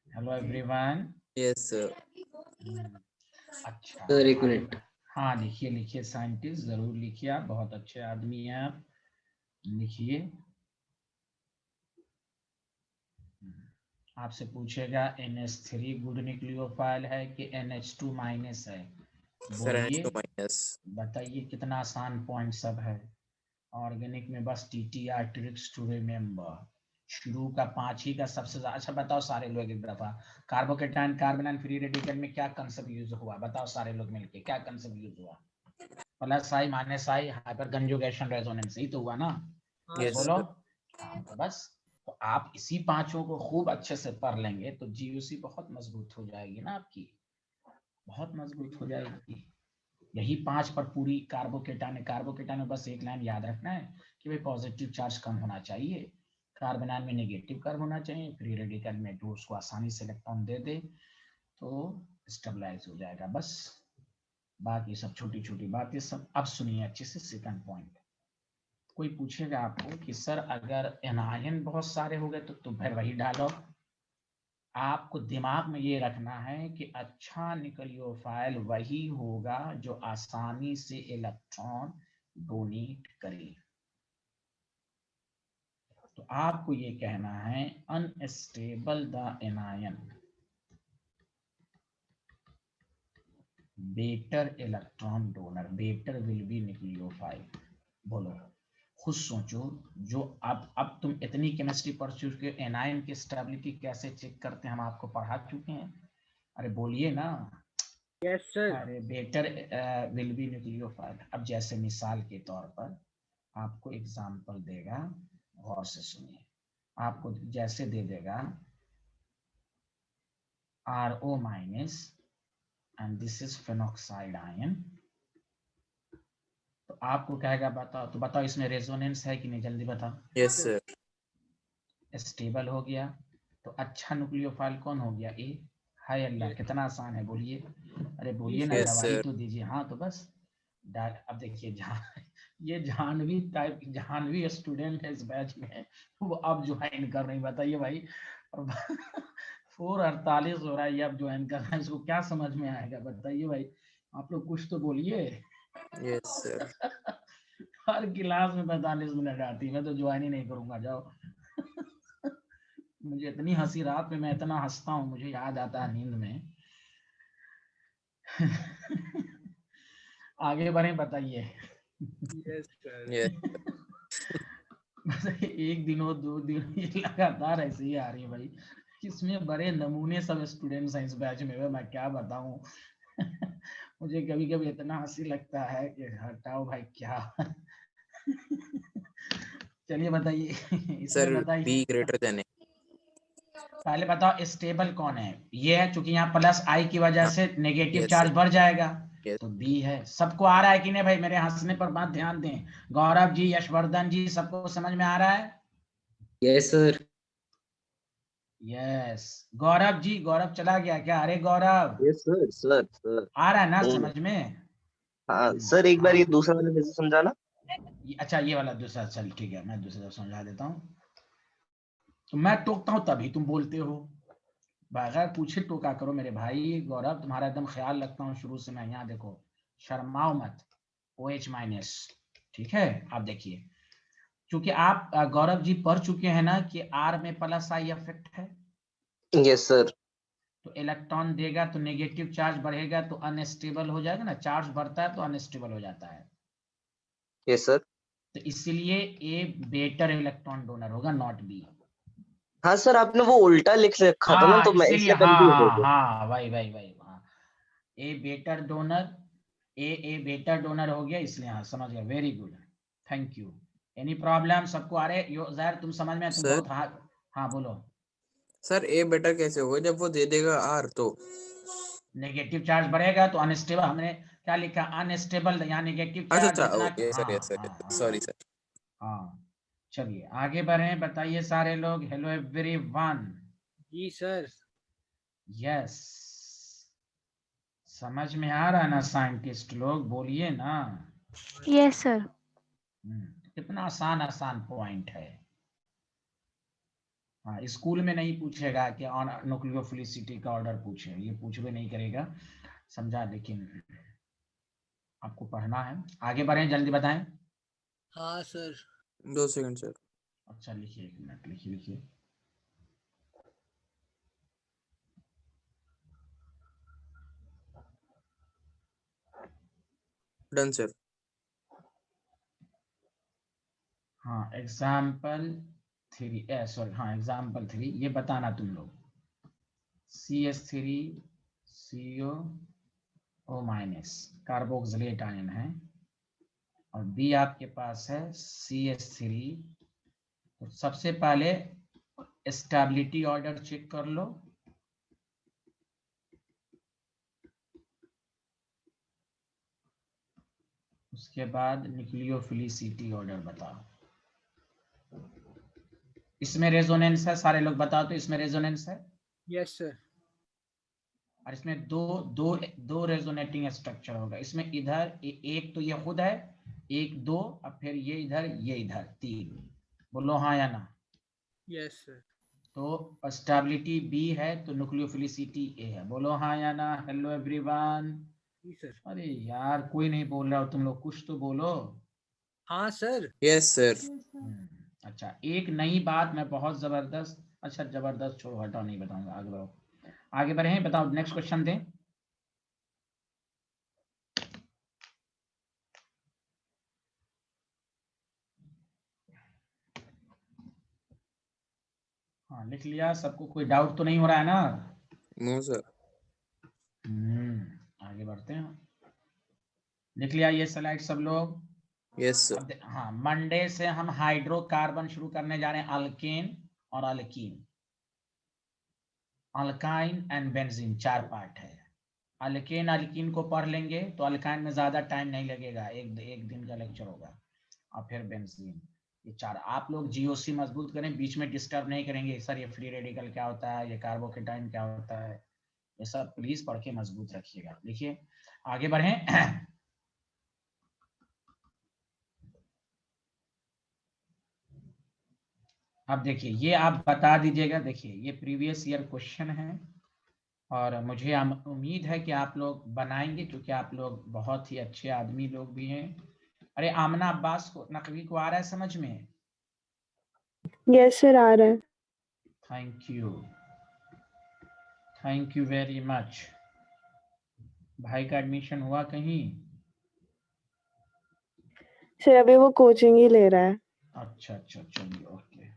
A: Hello everyone.
F: Yes sir.
A: अच्छा,
C: सर एक
A: आगे
C: मिनट।
A: हाँ लिखिए लिखिए, साइंटिस्ट जरूर लिखिए, आप बहुत अच्छे आदमी हैं आप, लिखिए। आपसे पूछेगा NH3 गुड न्यूक्लियोफाइल है कि NH2 माइनस है?
F: सर
A: बोलिए,
F: NH2 माइनस।
A: बताइए, कितना आसान पॉइंट सब है। ऑर्गेनिक में बस TTR, ट्रिक्स टू रिमेम्बर, शुरू का 5 ही का सबसे ज्यादा। अच्छा बताओ सारे लोग एक दफा, कार्बोकेटाइन कार्बोनाइन फ्री रेडिकल में क्या कंसेप्ट यूज हुआ? बताओ सारे लोग मिलके, क्या कंसेप्ट यूज हुआ? प्लस आई माइनस आई, हाइपर कंजुगेशन रेजोनेंस, ही तो हुआ ना?
D: हाँ
F: यस
A: बोलो।
D: सर।
F: सर।
A: हाँ, तो बस, तो आप इसी 5 को खूब अच्छे से पढ़ लेंगे तो GUC बहुत मजबूत हो जाएगी ना आपकी, बहुत मजबूत हो जाएगी। यही 5 पर पूरी कार्बोकेटाइन में बस एक लाइन याद रखना है कि भाई पॉजिटिव चार्ज कम होना चाहिए, कार्बोनाइन में नेगेटिव कार्ब होना चाहिए, फ्री रेडिकल में तो उसको आसानी से इलेक्ट्रॉन दे दे तो स्टेबलाइज हो जाएगा। बस बाकी सब छोटी छोटी बातें सब। अब सुनिए अच्छे से सेकंड पॉइंट। कोई पूछेगा आपको कि सर अगर एनायन बहुत सारे हो गए तो फिर वही डालो। आपको दिमाग में ये रखना है कि अच्छा न्यूक्लियोफाइल वही होगा जो आसानी से इलेक्ट्रॉन डोनेट करे। तो आपको ये कहना है unstable the anion better electron donor, better will be nucleophile. बोलो, खुद सोचो। जो अब तुम इतनी केमिस्ट्री पढ़ चुके हो, एनायन की स्टेबिलिटी कैसे चेक करते हैं हम आपको पढ़ा चुके हैं। अरे बोलिए ना।
D: Yes sir.
A: अरे बेटर विल बी न्यूक्लियोफाइल। अब जैसे मिसाल के तौर पर आपको एग्जांपल देगा, गौर से सुनिए, आपको जैसे दे देगा RO minus and this is phenoxide ion, तो आपको कहेगा बताओ, तो बताओ इसमें रेजोनेंस है कि नहीं, जल्दी बताओ।
F: Yes sir.
A: स्टेबल हो गया, तो अच्छा न्यूक्लियोफाइल कौन हो गया? ए। हाय अल्लाह, कितना आसान है, बोलिए। अरे बोलिए ना,
F: यस
A: गवाही
F: सर।
A: तो दीजिए। हाँ तो बस अब देखिए ये जानवी स्टूडेंट है इस बैच में, वो अब ज्वाइन कर रही, बताइए भाई। 4:48 हो रहा है, ये अब ज्वाइन कर रहा है, इसको क्या समझ में आएगा बताइए भाई, आप लोग कुछ तो बोलिए।
F: Yes sir.
A: हर क्लास में 45 मिनट आती है, मैं तो ज्वाइन ही नहीं करूंगा, जाओ। मुझे इतनी हंसी, रात में मैं इतना हंसता हूँ, मुझे याद आता है नींद में। आगे बढ़े, बताइए।
D: Yes sir.
F: यस।
A: एक दिन हो 2 दिन, ये लगातार ऐसे ही आ रही है भाई। इसमें बड़े नमूने सब स्टूडेंट्स हैं इस बैच में, मैं क्या बताऊं। मुझे कभी कभी इतना हंसी लगता है कि हटाओ भाई क्या। चलिए बताइए, इसमें
F: सर
A: बताइए।
F: B greater than A।
A: पहले बताओ स्टेबल कौन है? ये है, चूंकि यहाँ प्लस आई की वजह
F: हाँ।
A: से नेगेटिव
F: यस
A: चार्ज
F: सर।
A: बढ़ जाएगा,
F: Yes.
A: तो बी है। सबको आ रहा है कि नहीं भाई? मेरे हंसने पर बात ध्यान दें। गौरव जी, यशवर्धन जी, सबको समझ में आ रहा है?
H: Yes sir.
A: Yes. Gaurav ji, गौरव चला गया क्या? अरे गौरव,
C: यस सर सर सर।
A: आ रहा है ना
C: हम्म।
A: समझ में?
C: हाँ सर, एक बार
A: हाँ।
C: ये दूसरा वाला कैसे समझाना?
A: अच्छा, ये वाला दूसरा, चल ठीक है, मैं दूसरा समझा देता हूँ। तो मैं टोकता हूँ तभी तुम बोलते हो, बगैर पूछे टोका करो मेरे भाई। गौरव, तुम्हारा एकदम ख्याल रखता हूँ शुरू से मैं। यहाँ देखो, शर्माओ मत। OH माइनस, ठीक है? आप देखिए, क्योंकि आप गौरव जी पढ़ चुके हैं ना कि R में प्लस आई इफेक्ट है।
C: Yes sir.
A: तो इलेक्ट्रॉन देगा तो नेगेटिव चार्ज बढ़ेगा तो अनस्टेबल हो जाएगा ना, चार्ज बढ़ता है तो अनस्टेबल हो जाता है।
C: Yes sir.
A: तो इसलिए ए बेटर इलेक्ट्रॉन डोनर होगा, नॉट बी।
C: हाँ सर, आपने वो उल्टा लिख रखा था ना,
A: हाँ
C: तो मैं
A: इसीलिए,
C: इसलिए
A: हाँ
C: कंफ्यूज हो
A: हाँ
C: गया।
A: हाँ, वही वही वही, हाँ। A better donor, a better donor हो गया, इसलिए हाँ समझ गया। Very good, thank you. Any problem? सबको आ रहे? ज़ाहिर तुम समझ में, तुम
F: सर
A: बहुत हाँ बोलो।
F: सर ए बेटर कैसे होगा जब वो दे देगा आर तो?
A: नेगेटिव चार्ज बढ़ेगा तो अनस्टेबल, हमने क्या लिखा? अनस्टेबल, यहाँ नेगेटिव
F: अच्छा
A: चार्ज
F: अच्छा,
A: जितना,
F: ओके सर, यस
A: हाँ
F: सर,
A: हाँ हाँ
F: सॉरी सर।
A: हाँ। चलिए आगे बढ़े, बताइए सारे लोग। Hello everyone.
D: जी सर।
A: यस, समझ में आ रहा है ना साइंटिस्ट लोग? बोलिए ना।
E: Yes sir.
A: कितना आसान आसान पॉइंट है। हाँ, स्कूल में नहीं पूछेगा कि ऑन न्यूक्लियोफिलिसिटी का ऑर्डर पूछे, ये पूछ भी नहीं करेगा, समझा? लेकिन आपको पढ़ना है। आगे बढ़े, जल्दी बताएं।
D: हाँ सर।
F: 2 second sir.
A: अच्छा लिखिए, 1 मिनट, लिखिए लिखिए।
F: Done sir.
A: हाँ, एग्जाम्पल 3, सॉरी, हाँ एग्जाम्पल 3, ये बताना तुम लोग। CH3CO O- कार्बोक्सिलेट आयन है, और B आपके पास है CH3। तो सबसे पहले स्टेबिलिटी ऑर्डर चेक कर लो। उसके बाद न्यूक्लियोफिलिसिटी ऑर्डर बताओ। इसमें रेजोनेंस है? सारे लोग बताओ तो, इसमें रेजोनेंस है?
D: Yes sir.
A: और इसमें दो दो दो रेजोनेटिंग स्ट्रक्चर होगा। इसमें इधर एक तो ये खुद है, एक दो, अब फिर ये इधर, ये इधर, 3। बोलो हाँ या ना?
D: Yes sir.
A: तो स्टेबिलिटी B है तो न्यूक्लियोफिलिसिटी A है। बोलो हाँ या ना? Hello everyone.
D: जी सर।
A: अरे यार, कोई नहीं बोल रहा हो तुम लोग, कुछ तो बोलो।
D: हाँ सर।
F: Yes sir.
A: अच्छा, एक नई बात मैं बहुत जबरदस्त, अच्छा जबरदस्त छोड़ो, हटाओ, नहीं बताऊंगा, आगे बढ़ो। आगे बढ़े, बताओ, नेक्स्ट क्वेश्चन दें। हाँ लिख लिया सबको? कोई डाउट तो नहीं हो रहा है ना?
F: No sir.
A: आगे बढ़ते हैं। लिख लिया ये स्लाइड सब लोग?
F: Yes sir.
A: अब हाँ, मंडे से हम हाइड्रोकार्बन शुरू करने जा रहे हैं, अल्केन और alkyne. Alkyne and benzene, 4 part है। अल्केन अल्कीन को पढ़ लेंगे तो अल्काइन में ज्यादा टाइम नहीं लगेगा, एक दिन का लेक्चर होगा। और फिर बेंजीन, ये 4। आप लोग जीओसी मजबूत करें, बीच में डिस्टर्ब नहीं करेंगे सर ये फ्री रेडिकल क्या होता है, ये कार्बोकेटाइन क्या होता है, ये सब प्लीज पढ़ के मजबूत रखिएगा। देखिए आगे बढ़ें। अब देखिए, ये आप बता दीजिएगा। देखिए ये प्रीवियस ईयर क्वेश्चन है, और मुझे उम्मीद है कि आप लोग बनाएंगे, क्योंकि आप लोग बहुत ही अच्छे आदमी लोग भी हैं। अरे आमना अब्बास को, नकवी को आ रहा है समझ में?
G: यस सर, आ रहा है।
A: Thank you very much. भाई का एडमिशन हुआ कहीं?
G: सर अभी वो कोचिंग ही ले रहा है।
A: अच्छा अच्छा, चलिए ओके।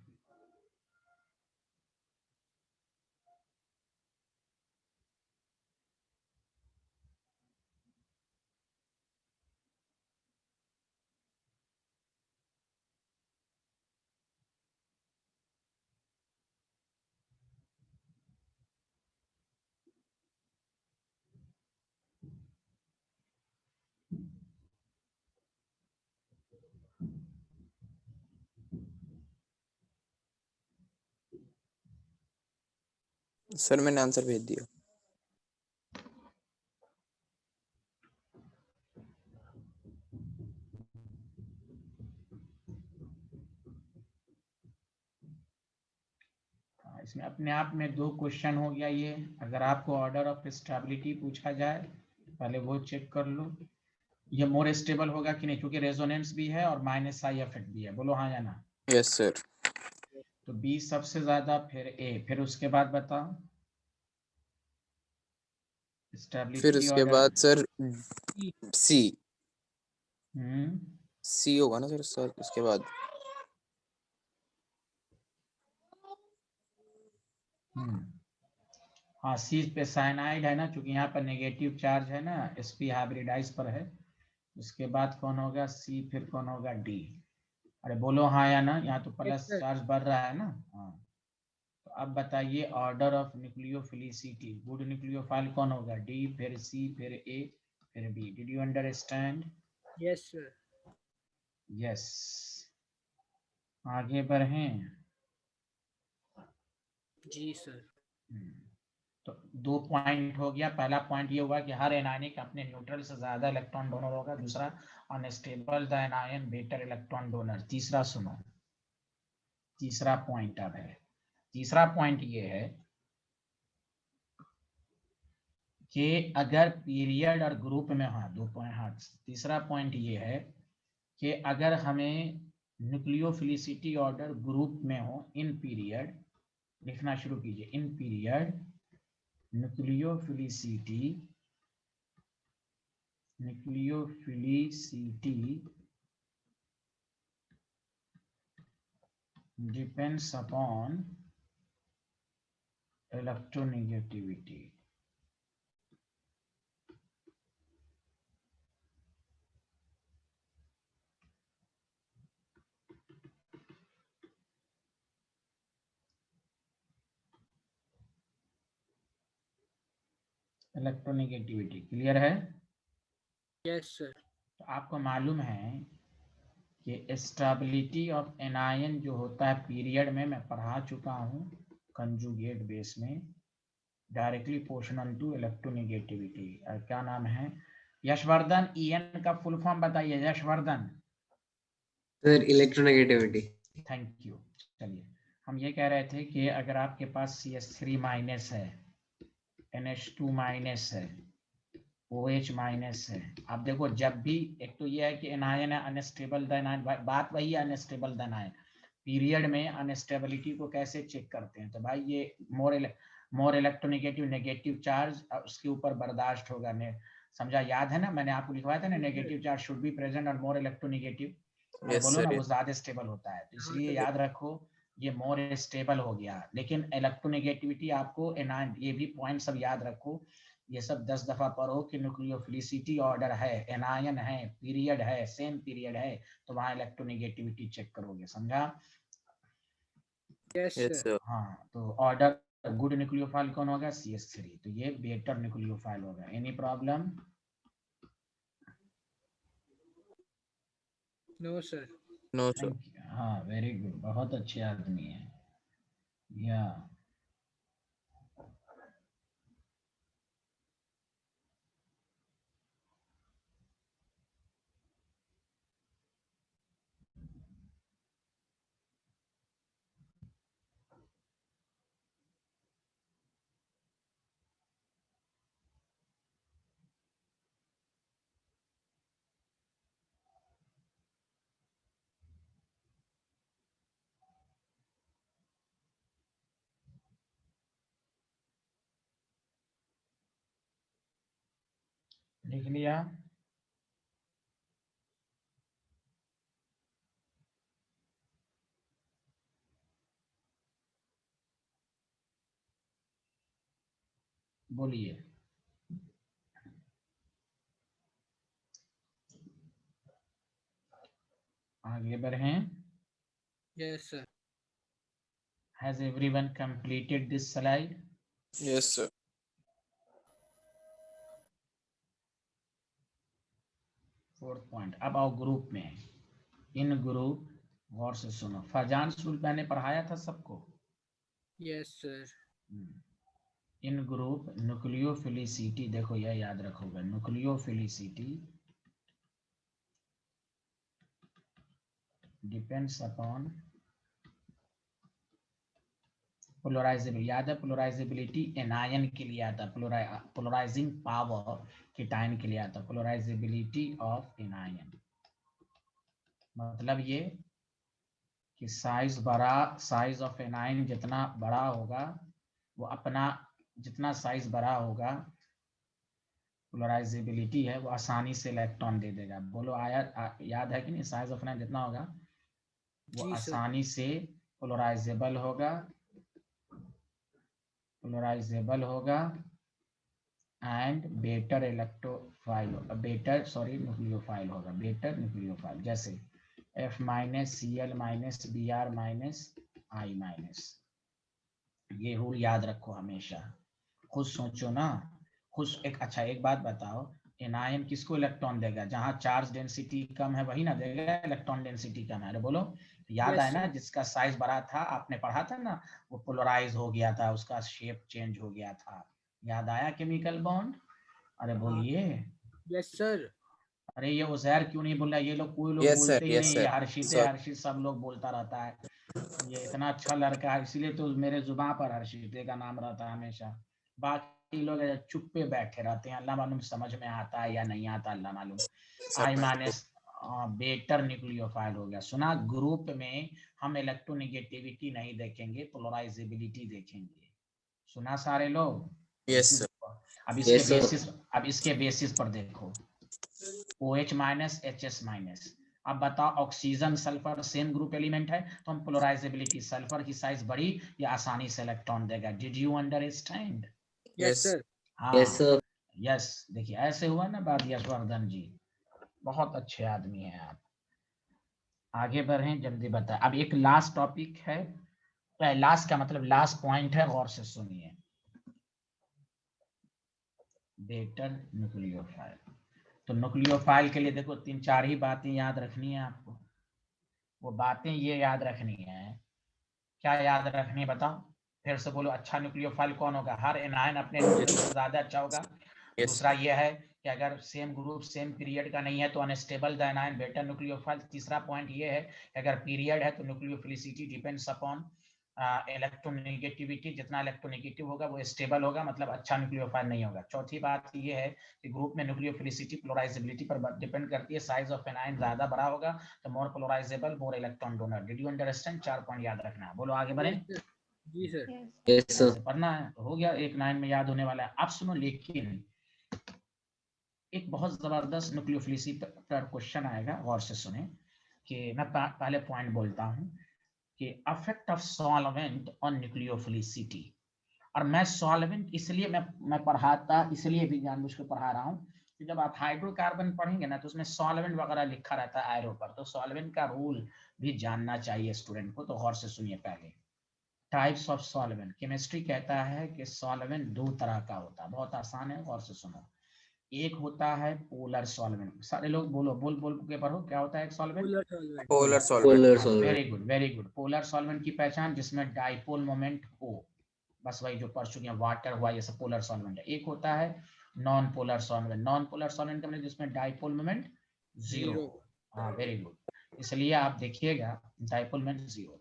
F: सर मैंने आंसर भेज दिया।
A: इसमें अपने आप में 2 क्वेश्चन हो गया ये। अगर आपको ऑर्डर ऑफ स्टेबिलिटी पूछा जाए पहले वो चेक कर लो, ये मोर स्टेबल होगा कि नहीं, क्योंकि रेजोनेंस भी है और माइनस आई इफेक्ट भी है। बोलो हाँ या ना।
F: Yes sir.
A: तो बी सबसे ज्यादा, फिर ए, फिर उसके बाद बताओ
F: फिर
A: स्टेबिलिटी
F: उसके
A: ऑर्डर।
F: बाद सर सी।
A: हम्म
F: सी होगा ना सर उसके बाद।
A: हाँ, सी पे साइनाइड है ना, क्योंकि यहाँ पर नेगेटिव चार्ज है ना, sp हाइब्रिडाइज पर है। उसके बाद कौन होगा सी, फिर कौन होगा डी। अरे बोलो हाँ या ना, यहाँ तो प्लस
D: sir.
A: चार्ज बढ़ रहा है ना। हाँ, तो अब बताइए order of nucleophilicity, good nucleophile कौन होगा, डी, फिर सी, फिर ए, फिर B. Did you understand?
D: Yes sir.
A: Yes. आगे बढ़ें।
D: जी सर।
A: तो 2 पॉइंट हो गया। पहला पॉइंट ये हुआ कि हर एनायनिक अपने न्यूट्रल से ज्यादा इलेक्ट्रॉन डोनर होगा। दूसरा, unstable the anion better electron donor. तीसरा सुनो, तीसरा पॉइंट अब है। तीसरा पॉइंट ये है कि अगर पीरियड और ग्रुप में, हाँ 2 पॉइंट, हाँ तीसरा पॉइंट ये है कि अगर हमें न्यूक्लियोफिलिसिटी ऑर्डर ग्रुप में हो इन पीरियड, लिखना शुरू कीजिए, in period nucleophilicity depends upon electronegativity. Electronegativity clear है?
D: Yes sir.
A: तो आपको मालूम है कि स्टेबिलिटी ऑफ एनायन जो होता है पीरियड में, मैं पढ़ा चुका हूँ कंजुगेट बेस में, डायरेक्टली प्रोपोर्शनल टू इलेक्ट्रोनेगेटिविटी। क्या नाम है? यशवर्धन, ईएन का फुल फॉर्म बताइए Yashvardhan.
H: Sir electronegativity.
A: Thank you. चलिए, हम ये कह रहे थे कि अगर आपके पास CH3 माइनस है, NH2 माइनस है, OH माइनस है, आप देखो जब भी, एक तो ये है कि एनायन है अनस्टेबल द एनायन, बात वही है अनस्टेबल द एनायन। पीरियड में अनस्टेबिलिटी को कैसे चेक करते हैं? तो भाई ये मोर इलेक्ट्रोनेगेटिव, नेगेटिव चार्ज उसके ऊपर बर्दाश्त होगा ने, समझा? याद है ना, मैंने आपको लिखवाया था ना, negative charge should be present और मोर इलेक्ट्रोनेगेटिव। अरे
F: यस
A: बोलो ना,
F: सर।
A: वो ज्यादा स्टेबल होता है, तो इसलिए
D: हाँ,
A: याद रखो ये मोर स्टेबल हो गया। लेकिन इलेक्ट्रोनेगेटिविटी आपको एनायन, ये भी पॉइंट सब याद रखो, ये सब 10 दफा पढ़ो कि न्यूक्लियोफिलिसिटी ऑर्डर है, एनायन है, पीरियड है, सेम पीरियड है, तो वहां इलेक्ट्रोनेगेटिविटी चेक करोगे, समझा?
D: Yes
F: yes
D: sir.
F: सर।
A: हाँ, तो ऑर्डर गुड न्यूक्लियोफाइल कौन होगा? CH3, तो ये बेटर न्यूक्लियोफाइल होगा। Any problem?
D: No sir.
F: No sir.
A: Thank you. हाँ वेरी गुड, बहुत अच्छे आदमी है। या लिख लिया? बोलिए। आगे बढ़ें।
D: Yes sir.
A: Has everyone completed this slide?
F: Yes sir.
A: Fourth point, अब आओ ग्रुप में। इन ग्रुप, गौर से सुनो, फरजान स्कूल मैंने पढ़ाया था सबको।
D: Yes sir.
A: इन ग्रुप न्यूक्लियोफिलिसिटी, देखो यह याद रखोगे, न्यूक्लियोफिलिसिटी डिपेंड्स अपॉन पोलराइजेबिलिटी। याद है पोलराइजेबिलिटी एनायन के लिए आता है, पोलराइजिंग पावर कीटायन के लिए आता है, पोलराइजेबिलिटी ऑफ एनायन। मतलब ये कि साइज ऑफ एनायन जितना बड़ा होगा वो अपना, जितना साइज बड़ा होगा पोलराइजेबिलिटी है वो आसानी से इलेक्ट्रॉन दे देगा। बोलो याद है कि नहीं, साइज ऑफ एनायन जितना होगा वो
D: जी सर।
A: आसानी से पोलराइजेबल होगा एंड बेटर न्यूक्लियोफाइल होगा, बेटर न्यूक्लियोफाइल। जैसे F minus Cl minus Br minus I minus, ये रूल याद रखो हमेशा, खुद सोचो ना, खुद एक बात बताओ, एनायन किसको इलेक्ट्रॉन देगा? जहां चार्ज डेंसिटी कम है वही ना देगा इलेक्ट्रॉन डेंसिटी कम है। अरे बोलो, याद आया ना, जिसका साइज बड़ा था आपने पढ़ा था ना, वो पोलराइज हो गया था, उसका शेप चेंज हो गया था, याद आया केमिकल बॉन्ड? अरे बोलिए।
D: Yes sir.
A: अरे ये उजैर क्यों नहीं बोल रहा? ये लोग कोई लोग
F: Yes, sir.
A: बोलते ही
F: Yes,
A: नहीं,
F: sir.
A: ये हर्षित सब लोग बोलता रहता है। ये इतना अच्छा लड़का है, इसीलिए तो मेरे जुबान पर हर्षित का नाम रहता है हमेशा। बाकी लोग चुप्पे बैठे रहते हैं, अल्लाह मालूम समझ में आता है या नहीं आता, अल्लाह मालूम। आई माइनस बेटर न्यूक्लियोफाइल हो गया। सुना, ग्रुप में हम इलेक्ट्रोनेगेटिविटी नहीं देखेंगे, पोलराइजेबिलिटी देखेंगे। सुना सारे लोग?
F: Yes, sir.
A: अब इसके बेसिस पर देखो, OH माइनस HS माइनस। अब बताओ, oxygen sulphur same group element है, तो हम पोलराइजेबिलिटी, सल्फर की साइज बड़ी या आसानी से इलेक्ट्रॉन देगा। Did you understand?
D: Yes sir.
A: हाँ यस। देखिए ऐसे हुआ ना बात, यशवर्धन जी बहुत अच्छे आदमी हैं आप। आगे बढ़ें, जल्दी बताएं। अब एक लास्ट टॉपिक है, लास्ट का मतलब लास्ट पॉइंट है, गौर से सुनिए। Better nucleophile. तो न्यूक्लियोफाइल के लिए देखो 3-4 ही बातें याद रखनी है आपको। वो बातें ये याद रखनी है, क्या याद रखनी बताओ? फिर से बोलो, अच्छा न्यूक्लियोफाइल कौन होगा? हर एनायन अपने न्यूक्लियस से ज्यादा अच्छा होगा।
F: Yes.
A: दूसरा ये है कि अगर सेम ग्रुप सेम पीरियड का नहीं है तो unstable the anion, better nucleophile. तीसरा पॉइंट ये है कि अगर पीरियड है तो न्यूक्लियोफिलिसिटी डिपेंड्स अपॉन इलेक्ट्रोनेगेटिविटी, जितना इलेक्ट्रोनेगेटिव होगा वो स्टेबल होगा, मतलब अच्छा न्यूक्लियोफाइल नहीं होगा। चौथी बात ये है कि ग्रुप में न्यूक्लियोफिलिसिटी पोलराइजेबिलिटी पर डिपेंड करती है। साइज ऑफ एनायन ज्यादा बड़ा होगा तो more polarizable, more electron donor. Did you understand? 4 point याद रखना है। बोलो आगे बढ़े।
D: जी सर।
A: ऐसे पढ़ना है, हो गया, एक लाइन में याद होने वाला है। अब सुनो, लेकिन एक बहुत जबरदस्त न्यूक्लियोफिलिसिटी पर क्वेश्चन आएगा, गौर से सुने। कि मैं पहले पॉइंट बोलता हूं कि affect of solvent on nucleophilicity. और मैं सॉल्वेंट इसलिए मैं पढ़ाता, इसलिए भी जानबूझ के पढ़ा रहा हूं कि जब आप हाइड्रोकार्बन पढ़ेंगे ना तो उसमें सॉल्वेंट वगैरह लिखा रहता है एरो पर, तो सॉल्वेंट का रूल भी जानना चाहिए स्टूडेंट को। तो गौर से सुनिए। पहले टाइप्स ऑफ सॉल्वेंट। केमिस्ट्री कहता है कि सॉल्वेंट 2 तरह का होता है, बहुत आसान है, गौर से सुनो। एक होता है पोलर सॉल्वेंट। सारे लोग बोलो, बोल के पढ़ो, क्या होता है एक solvent?
F: Polar solvent.
A: Very good very good. Polar solvent की पहचान, जिसमें डाइपोल मोमेंट हो, बस वही जो पढ़ चुके हैं, वाटर हुआ, ये सब पोलर सॉल्वेंट है। एक होता है non polar solvent. Non polar solvent का मतलब जिसमें डाइपोल मोमेंट 0 हो। हाँ वेरी गुड। इसलिए आप देखिएगा डाइपोल मोमेंट 0।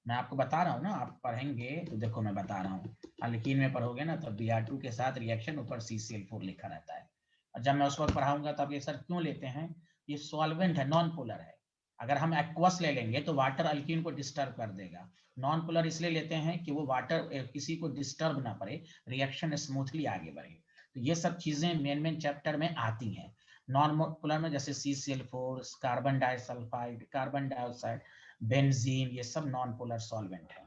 A: मैं आपको बता रहा हूँ ना, आप पढ़ेंगे तो देखो मैं बता रहा हूँ, अल्कीन में पढ़ोगे ना तो Br2 के साथ रिएक्शन ऊपर CCl4 लिखा रहता है। और जब मैं उस वक्त पढ़ाऊंगा तो आप ये सर क्यों लेते हैं, ये सॉल्वेंट है, नॉन पोलर है। अगर हम एक्वस ले लेंगे तो वाटर अल्कीन को डिस्टर्ब कर देगा। नॉन पोलर इसलिए लेते हैं कि वो वाटर किसी को डिस्टर्ब ना करे, रिएक्शन स्मूथली आगे बढ़े। तो ये सब चीजें मेन चैप्टर में आती हैं। नॉन पोलर में जैसे CCl4, carbon disulphide, carbon dioxide, benzene, ये सब नॉन पोलर सॉल्वेंट है।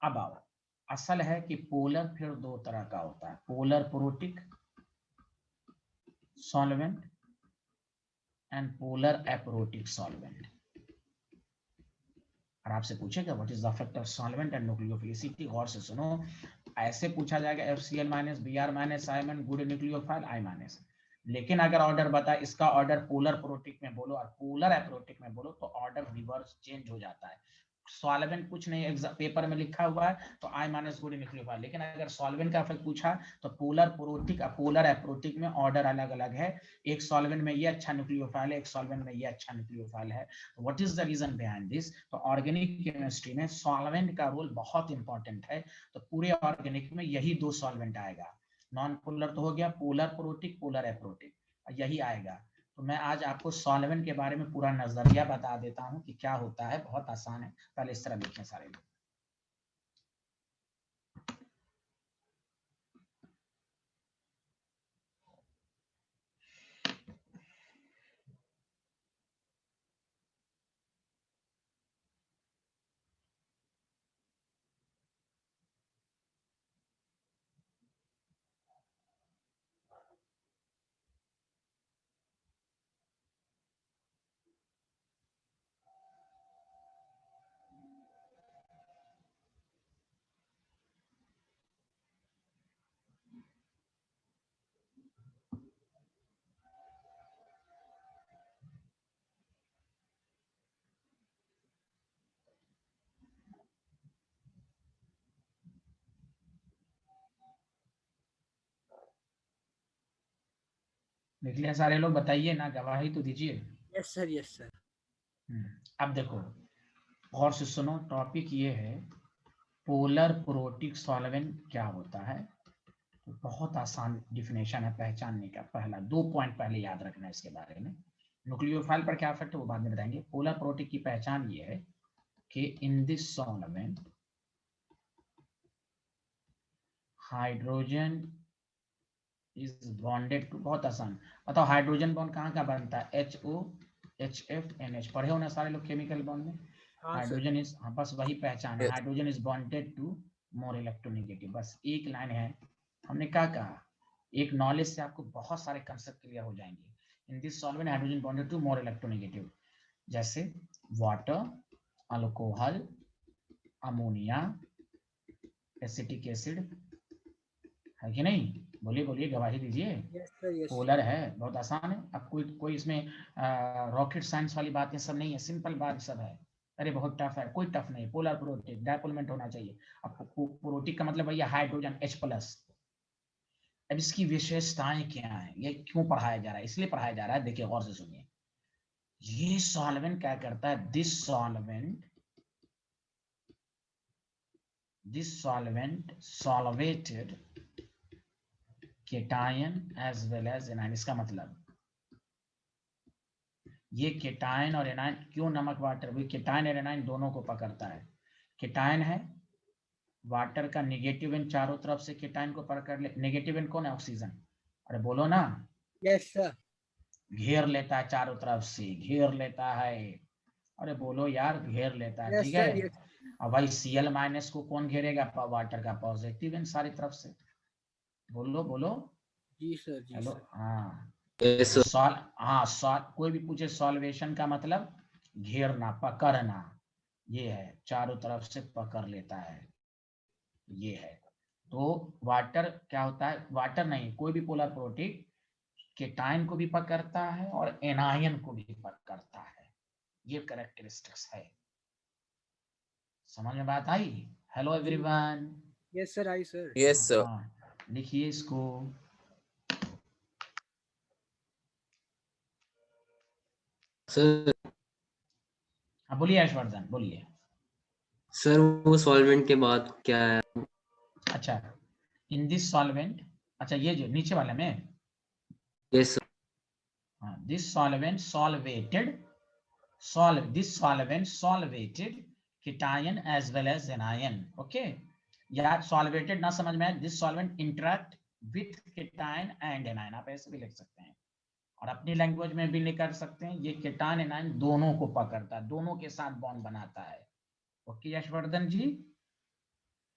A: अब आओ, असल है कि पोलर फिर 2 तरह का होता है, polar protic solvent and polar aprotic solvent. और आपसे पूछेगा what is the effect of solvent and nucleophilicity, गौर से सुनो। ऐसे पूछा जाएगा FCl minus, Br minus, I- good nucleophile, I-। लेकिन अगर ऑर्डर बता, इसका ऑर्डर पोलर प्रोटिक में बोलो और पोलर एप्रोटिक में बोलो तो ऑर्डर रिवर्स चेंज हो जाता है। सॉल्वेंट कुछ नहीं पेपर में लिखा हुआ है तो I- गुड न्यूक्लियोफाइल, लेकिन अगर सॉल्वेंट का इफेक्ट पूछा तो पोलर प्रोटिक पोलर एप्रोटिक में ऑर्डर अलग अलग है। एक सॉल्वेंट में ये अच्छा न्यूक्लियोफाइल है, एक सॉल्वेंट में ये अच्छा न्यूक्लियोफाइल है। What is the reason behind this? तो ऑर्गेनिक केमिस्ट्री में सॉल्वेंट का रोल बहुत इंपॉर्टेंट है। तो पूरे ऑर्गेनिक में यही दो सॉल्वेंट आएगा। नॉन पोलर तो हो गया, पोलर प्रोटिक, पोलर एप्रोटिक, यही आएगा। तो मैं आज आपको सॉल्वेंट के बारे में पूरा नजरिया बता देता हूं कि क्या होता है। बहुत आसान है, पहले इस तरह लिखें सारे लोग। लिख लिया सारे लोग? बताइए ना, गवाही तो दीजिए।
D: Yes sir, yes sir.
A: अब देखो गौर से सुनो, टॉपिक ये है पोलर प्रोटिक सॉल्वेंट क्या होता है। तो बहुत आसान डिफिनेशन है पहचानने का। पहला 2 पॉइंट पहले याद रखना है इसके बारे में। न्यूक्लियोफाइल पर क्या इफेक्ट है वो बाद में बताएंगे। पोलर प्रोटिक की पहचान ये है कि in this solvent hydrogen is bonded to, बहुत आसान बताओ हाइड्रोजन बॉन्ड कहाँ का बनता है? HO HF NH, पढ़े हो ना सारे लोग केमिकल बॉन्ड में।
D: हाँ सर।
A: हाइड्रोजन इज, हाँ बस वही पहचान है,
F: Yes.
A: Hydrogen is bonded to more electronegative, बस एक लाइन है। हमने क्या कहा, एक नॉलेज से आपको बहुत सारे कंसेप्ट क्लियर हो जाएंगे। In this solvent hydrogen bonded to more electronegative, जैसे water, alcohol, ammonia, acetic acid, है कि नहीं? बोलिए बोलिए, गवाही दीजिए।
D: Yes sir, yes.
A: पोलर है, बहुत आसान है। अब कोई इसमें रॉकेट साइंस वाली बातें सब नहीं है, सिंपल बात सब है। अरे बहुत टफ है, कोई टफ नहीं है। पोलर प्रोटिक डायपोलमेंट होना चाहिए। अब प्रोटिक का मतलब भैया हाइड्रोजन H+। अब इसकी विशेषताएं क्या है, ये क्यों पढ़ाया जा रहा है? इसलिए पढ़ाया जा रहा है, देखिए गौर से सुनिए। ये सॉल्वेंट क्या करता है, this solvent solvated cation as well as anion. इसका मतलब ये केटायन और एनायन, क्यों नमक वाटर, भी केटायन और एनायन दोनों को पकड़ता है। केटायन है वाटर का नेगेटिव एंड, चारों तरफ से केटायन को पकड़ ले। नेगेटिव एंड कौन है? ऑक्सीजन। अरे बोलो ना,
D: यस सर।
A: घेर लेता है चारों तरफ से, घेर लेता है। अरे बोलो यार, घेर लेता है,
D: यस
A: ठीक
D: सर,
A: है।
D: यस।
A: अब भाई Cl- को कौन घेरेगा? वाटर का पॉजिटिव एंड सारी तरफ से। बोलो बोलो।
D: जी सर, जी
A: हेलो,
D: सर।
A: हाँ।
H: Yes,
A: तो
H: sir.
A: कोई भी पूछे सॉल्वेशन का मतलब घेरना, पकड़ना, ये है, चारों तरफ से पकड़ लेता है, ये है। तो वाटर क्या होता है, वाटर नहीं, कोई भी पोलर प्रोटिक केटायन को भी पकड़ता है और एनायन को भी पकड़ता है। ये कैरेक्टरिस्टिक्स है। समझ में बात आई? हेलो
D: जी।
A: एवरीवन।
D: यस सर, आई सर।
F: Yes, sir.
A: हाँ, लिखिए इसको।
H: सर
A: हाँ बोलिए ऐशवर्धन, बोलिए।
H: सर वो सॉल्वेंट के बाद क्या है?
A: अच्छा, इन दिस सॉल्वेंट, अच्छा ये जो नीचे वाले में,
H: yes sir.
A: This solvent solvated cation as well as anion। Okay, यार सॉल्वेटेड ना समझ में आए, this solvent interact with cation and anion, आप ऐसे भी लिख सकते हैं और अपनी लैंग्वेज में भी लिख सकते हैं। ये cation एनायन दोनों को पकड़ता है, दोनों के साथ बॉन्ड बनाता है। Okay Yashvardhan ji.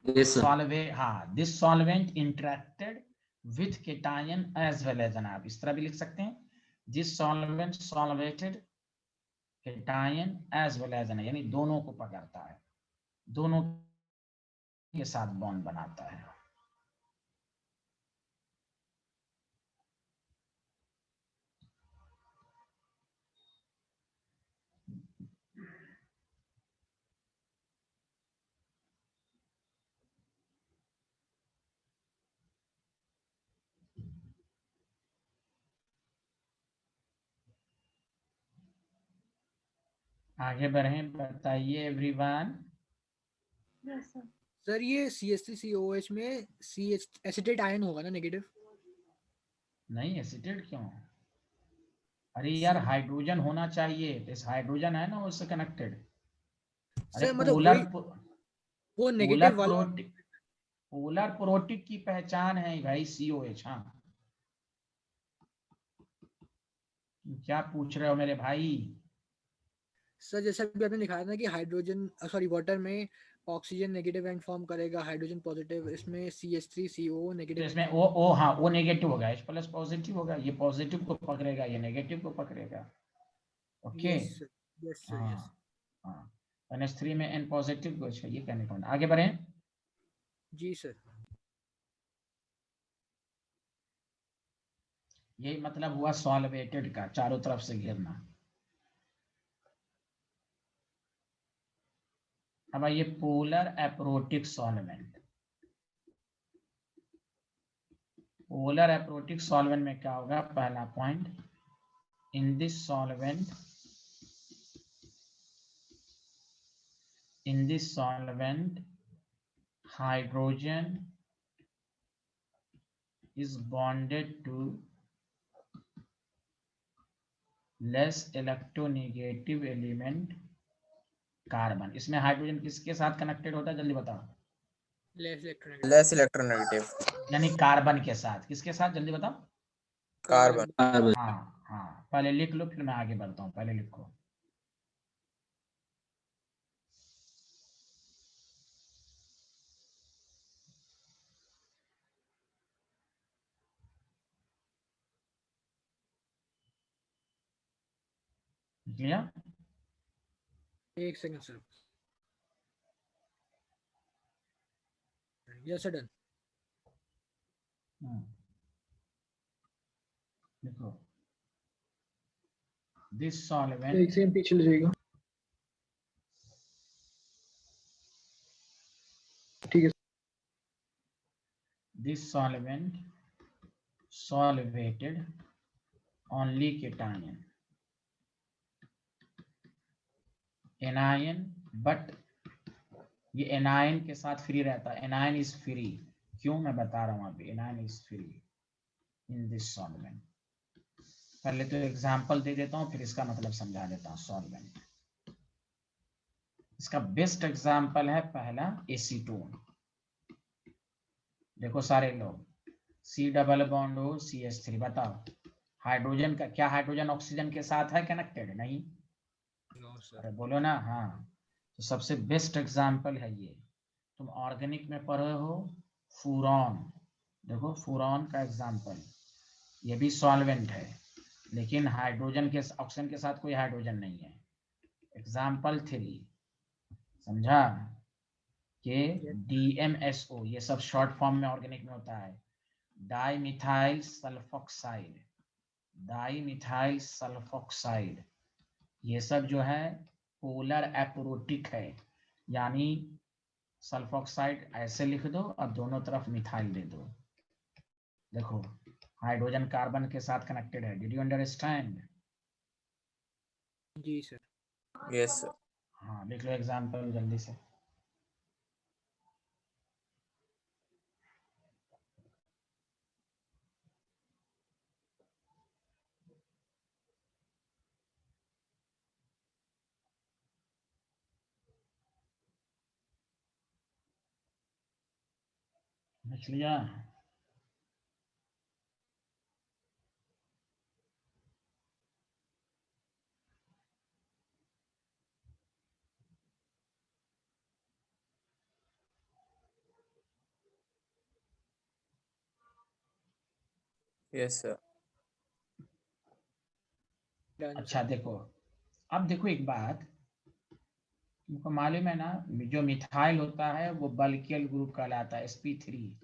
H: Yes sir.
A: This solvent interacted with cation as well as anion, आप इस तरह भी लिख सकते हैं। This solvent solvated cation as well as anion, यानी दोनों को पकड़ता है, दोनों के साथ बॉन्ड बनाता है। आगे बढ़ें, बताइए एवरीवन।
D: सर ये CH3COH में CH एसिटेट आयन होगा ना नेगेटिव?
A: नहीं, एसिटेट क्यों? अरे यार हाइड्रोजन होना चाहिए, इस हाइड्रोजन है ना उससे कनेक्टेड। अरे
D: सर मतलब वही वो
A: पोलर
D: नेगेटिव वाला।
A: प्रोटिक, पोलर प्रोटिक की पहचान है भाई COH। हाँ, क्या पूछ रहे हो मेरे भाई?
D: सर जैसे अभी आपने दिखाया था कि हाइड्रोजन सॉरी वाटर में ऑक्सीजन नेगेटिव एंड फॉर्म करेगा, हाइड्रोजन पॉजिटिव, इसमें CH3CO
A: तो
D: नेगेटिव
A: इसमें
D: एंड
A: ओ हाँ, वो नेगेटिव होगा, H प्लस पॉजिटिव होगा, ये पॉजिटिव को पकड़ेगा, ये नेगेटिव को पकड़ेगा। Okay.
D: Yes sir, yes sir, yes.
A: हाँ हाँ, NH3 में N पॉजिटिव को ये कहने को। आगे बढ़ें।
D: जी सर।
A: यही मतलब हुआ सॉल्वेटेड का, चारों तरफ से घेरना। अब आइए polar aprotic solvent. Polar aprotic solvent में क्या होगा? पहला point, in this solvent hydrogen is bonded to less electronegative element carbon. इसमें हाइड्रोजन किसके साथ कनेक्टेड होता है, जल्दी बताओ?
F: Less electronegative.
A: यानी कार्बन के साथ। किसके साथ, जल्दी बताओ?
F: कार्बन।
H: कार्बन।
A: हाँ हाँ, पहले लिख लो फिर मैं आगे बढ़ता हूँ। पहले लिखो। लिया?
D: एक second sir. Yes sir, done.
A: देखो, दिस सॉल्वेंट,
B: एक सेकंड पीछे ले जाइएगा। ठीक है।
A: this solvent solvated only cation, anion, but ये एनायन के साथ फ्री रहता है। एनायन इज फ्री, क्यों मैं बता रहा हूँ अभी। Anion is free in this solvent. पहले तो एग्जांपल दे देता हूँ, फिर इसका मतलब समझा देता हूँ। सॉल्वेंट, इसका बेस्ट एग्जांपल है पहला एसीटोन। देखो सारे लोग, C डबल बॉन्ड हो CH3, बताओ हाइड्रोजन का क्या, हाइड्रोजन ऑक्सीजन के साथ है कनेक्टेड? नहीं। अरे बोलो ना। हाँ, तो सबसे बेस्ट एग्जांपल है ये। तुम ऑर्गेनिक में पढ़े हो फ्यूरॉन। देखो फ्यूरॉन का एग्जांपल, ये भी सॉल्वेंट है, लेकिन हाइड्रोजन के ऑक्सीजन के साथ कोई हाइड्रोजन नहीं है। एग्जांपल 3, समझा? कि DMSO, ये सब शॉर्ट फॉर्म में ऑर्गेनिक में होता है। डाइमिथाइल सल्फोक्साइड, डाइमिथाइल सल्फोक्साइड, ये सब जो है पोलर एप्रोटिक है। यानी सल्फोक्साइड ऐसे लिख दो और दोनों तरफ मिथाइल दे दो। देखो हाइड्रोजन कार्बन के साथ कनेक्टेड है। Did you understand?
D: जी सर।
F: Yes sir.
A: हाँ, लिख लो एग्जांपल जल्दी से। लिख लिया?
F: Yes sir.
A: अच्छा देखो, अब देखो एक बात, तुमको मालूम है ना, जो मिथाइल होता है वो बल्कियल ग्रुप कहलाता है, sp3।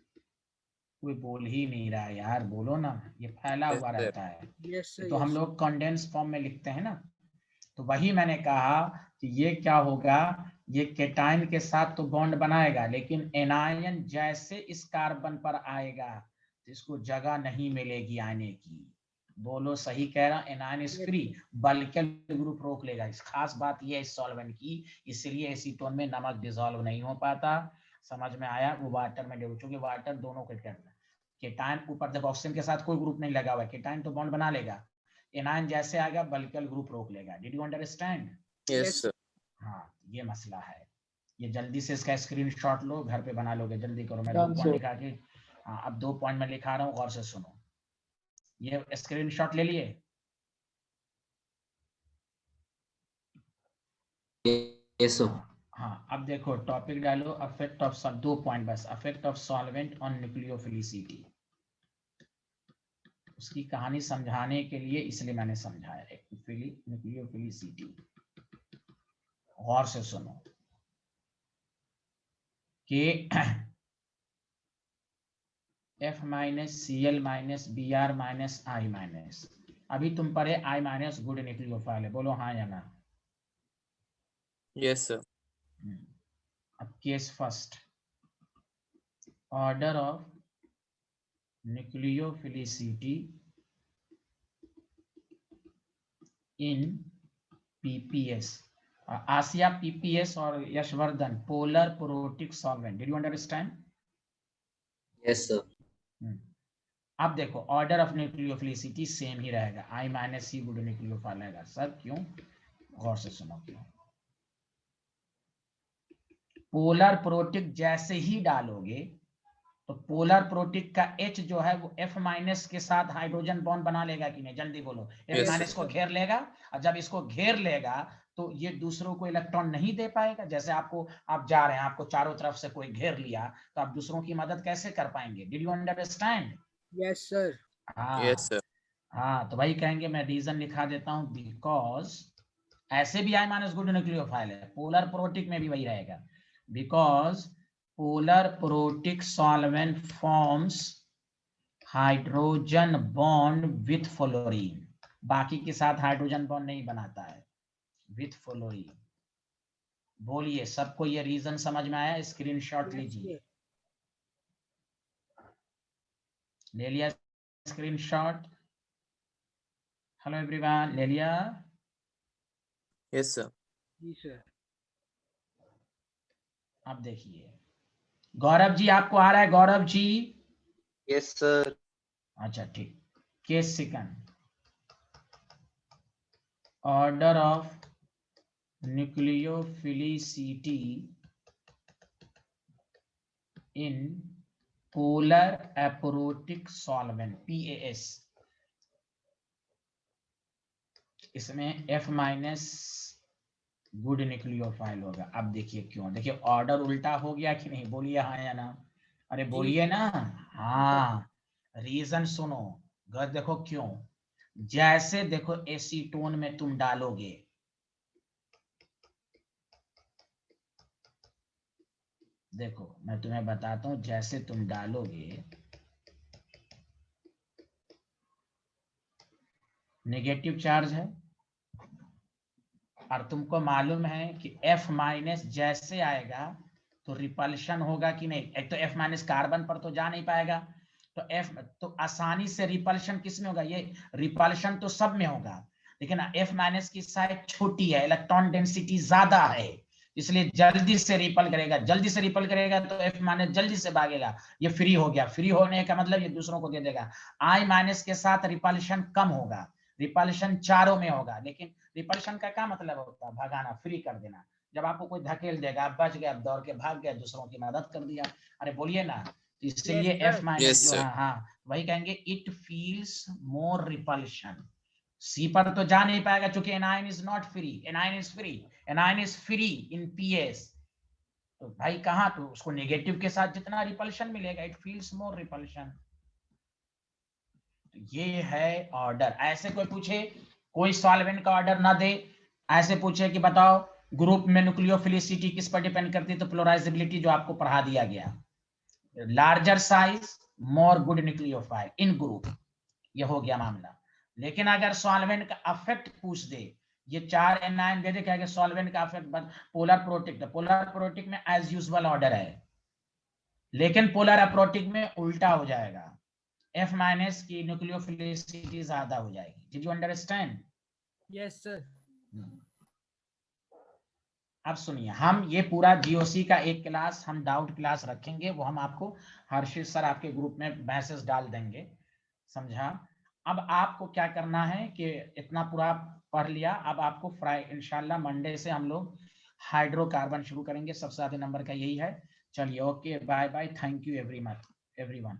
A: कोई बोल ही नहीं रहा है यार, बोलो ना। ये फैला
F: यस
A: हुआ
F: सर।
A: रहता है।
D: यस
A: ये
D: सर,
A: तो हम
D: यस।
A: लोग कंडेंस फॉर्म में लिखते हैं ना। तो वही मैंने कहा कि ये क्या होगा, ये केटाइन के साथ तो बॉन्ड बनाएगा, लेकिन एनायन जैसे इस कार्बन पर आएगा तो इसको जगह नहीं मिलेगी आने की। बोलो सही कह रहा, एनायन इज फ्री, बल्कि ग्रुप रोक लेगा। इस खास बात ये है इस सॉल्वेंट की, इसलिए एसीटोन में नमक डिसॉल्व नहीं हो पाता। समझ में आया? वो वाटर में डिसॉल्व, चूंकि वाटर दोनों के करता है। केटायन ऊपर देखो ऑक्सीजन के साथ कोई ग्रुप नहीं लगा हुआ है, केटायन तो बॉन्ड बना लेगा, एनायन जैसे आएगा बल्कि ग्रुप रोक लेगा। Did you understand?
F: Yes sir.
A: हाँ, ये मसला है। ये जल्दी से इसका स्क्रीनशॉट लो, घर पे बना लोगे, जल्दी करो। मैं
B: Done,
A: 2 पॉइंट
B: sir.
A: लिखा के, हाँ अब 2 पॉइंट में लिखा रहा हूँ, गौर से सुनो। ये स्क्रीनशॉट ले लिए?
H: Yes sir.
A: हाँ, अब देखो टॉपिक डालो, अफेक्ट ऑफ 2 पॉइंट बस, affect of solvent on nucleophilicity. उसकी कहानी समझाने के लिए इसलिए मैंने समझाया है, न्यूक्लियोफिलिसिटी। गौर से सुनो कि F minus Cl minus Br minus I minus, अभी तुम पढ़े I माइनस गुड न्यूक्लियोफाइल है, बोलो हाँ या ना?
F: Yes sir.
A: अब case first, order of nucleophilicity in PPS। Asiya PPS और Yashvardhan polar protic solvent. Did you understand?
H: Yes sir.
A: अब देखो ऑर्डर ऑफ न्यूक्लियोफिलिसिटी सेम ही रहेगा, I minus C good nucleophile रहेगा। सर क्यों? गौर से सुनो क्यों। पोलर प्रोटिक जैसे ही डालोगे तो पोलर प्रोटिक का H जो है वो F माइनस के साथ हाइड्रोजन बॉन्ड बना लेगा कि नहीं? जल्दी बोलो। F माइनस को घेर लेगा, और जब इसको घेर लेगा तो ये दूसरों को इलेक्ट्रॉन नहीं दे पाएगा। जैसे आपको, आप जा रहे हैं, आपको चारों तरफ से कोई घेर लिया, तो आप दूसरों की मदद कैसे कर पाएंगे? Did you understand?
D: Yes sir.
A: हाँ
F: यस सर।
A: हाँ, तो वही कहेंगे, मैं रीजन लिखा देता हूं, बिकॉज ऐसे भी I माइनस गुड न्यूक्लियोफाइल है, पोलर प्रोटिक में भी वही रहेगा, because polar protic solvent forms hydrogen bond with fluorine, बाकी के साथ हाइड्रोजन बॉन्ड नहीं बनाता है, विथ फ्लोरीन। बोलिए, सबको ये रीजन समझ में आया? स्क्रीनशॉट लीजिए। ले लिया स्क्रीनशॉट? हेलो एवरीवन, ले लिया?
F: Yes sir.
D: जी सर।
A: अब देखिए, गौरव जी आपको आ रहा है? गौरव जी?
C: Yes sir.
A: अच्छा ठीक। Case second, order of nucleophilicity in polar aprotic solvent PAS। इसमें F माइनस गुड न्यूक्लियोफाइल होगा। अब देखिए क्यों, देखिए ऑर्डर उल्टा हो गया कि नहीं? बोलिए हाँ या ना? अरे बोलिए ना। हाँ, रीजन सुनो, घर देखो क्यों। जैसे देखो एसीटोन में तुम डालोगे, देखो मैं तुम्हें बताता हूं, जैसे तुम डालोगे नेगेटिव चार्ज है, और तुमको मालूम है कि F माइनस जैसे आएगा तो रिपल्शन होगा कि नहीं? एक तो F माइनस कार्बन पर तो जा नहीं पाएगा, तो F तो आसानी से रिपल्शन किस में होगा? ये रिपल्शन तो सब में होगा, लेकिन F माइनस की साइज छोटी है, इलेक्ट्रॉन डेंसिटी ज्यादा है, इसलिए जल्दी से रिपल करेगा। जल्दी से रिपल करेगा तो F माइनस जल्दी से भागेगा, ये फ्री हो गया। फ्री होने का मतलब ये दूसरों को दे देगा। I माइनस के साथ रिपल्शन कम होगा, रिपल्शन चारों में होगा, लेकिन रिपल्शन का क्या मतलब होता है? भगाना, फ्री कर देना। जब आपको कोई धकेल देगा, आप बच गए, आप दौड़ के भाग गए, दूसरों की मदद कर दिया। अरे बोलिए ना। तो इसलिए F माइनस जो है, हाँ वही कहेंगे, it feels more repulsion. C पर तो जा नहीं पाएगा क्योंकि anion is not free, anion is free, anion is free in PS। तो भाई कहाँ, तो उसको नेगेटिव के साथ जितना रिपल्शन मिलेगा, इट फील्स मोर रिपल्शन। ये है ऑर्डर। ऐसे कोई पूछे, कोई सॉल्वेंट का ऑर्डर ना दे, ऐसे पूछे कि बताओ ग्रुप में न्यूक्लियोफिलिसिटी किस पर डिपेंड करती है, तो पोलराइजेबिलिटी जो आपको पढ़ा दिया गया, larger size more good nucleophile in group, ये हो गया मामला। लेकिन अगर सॉल्वेंट का अफेक्ट पूछ दे, ये 4 एनायन दे दे, क्या सॉल्वेंट का affect polar protic, polar protic में एज यूजुअल ऑर्डर है, लेकिन पोलर अप्रोटिक में उल्टा हो जाएगा। F माइनस की न्यूक्लियोफिलिसिटी ज्यादा हो जाएगी। Did you understand?
D: Yes sir.
A: अब सुनिए, हम ये पूरा जीओसी का एक क्लास हम डाउट क्लास रखेंगे, वो हम आपको हर्षित सर आपके ग्रुप में मैसेज डाल देंगे, समझा? अब आपको क्या करना है कि इतना पूरा पढ़ लिया, अब आपको इंशाल्लाह मंडे से हम लोग हाइड्रोकार्बन शुरू करेंगे, सबसे ज्यादा नंबर का यही है। चलिए, okay, bye bye, thank you everyone.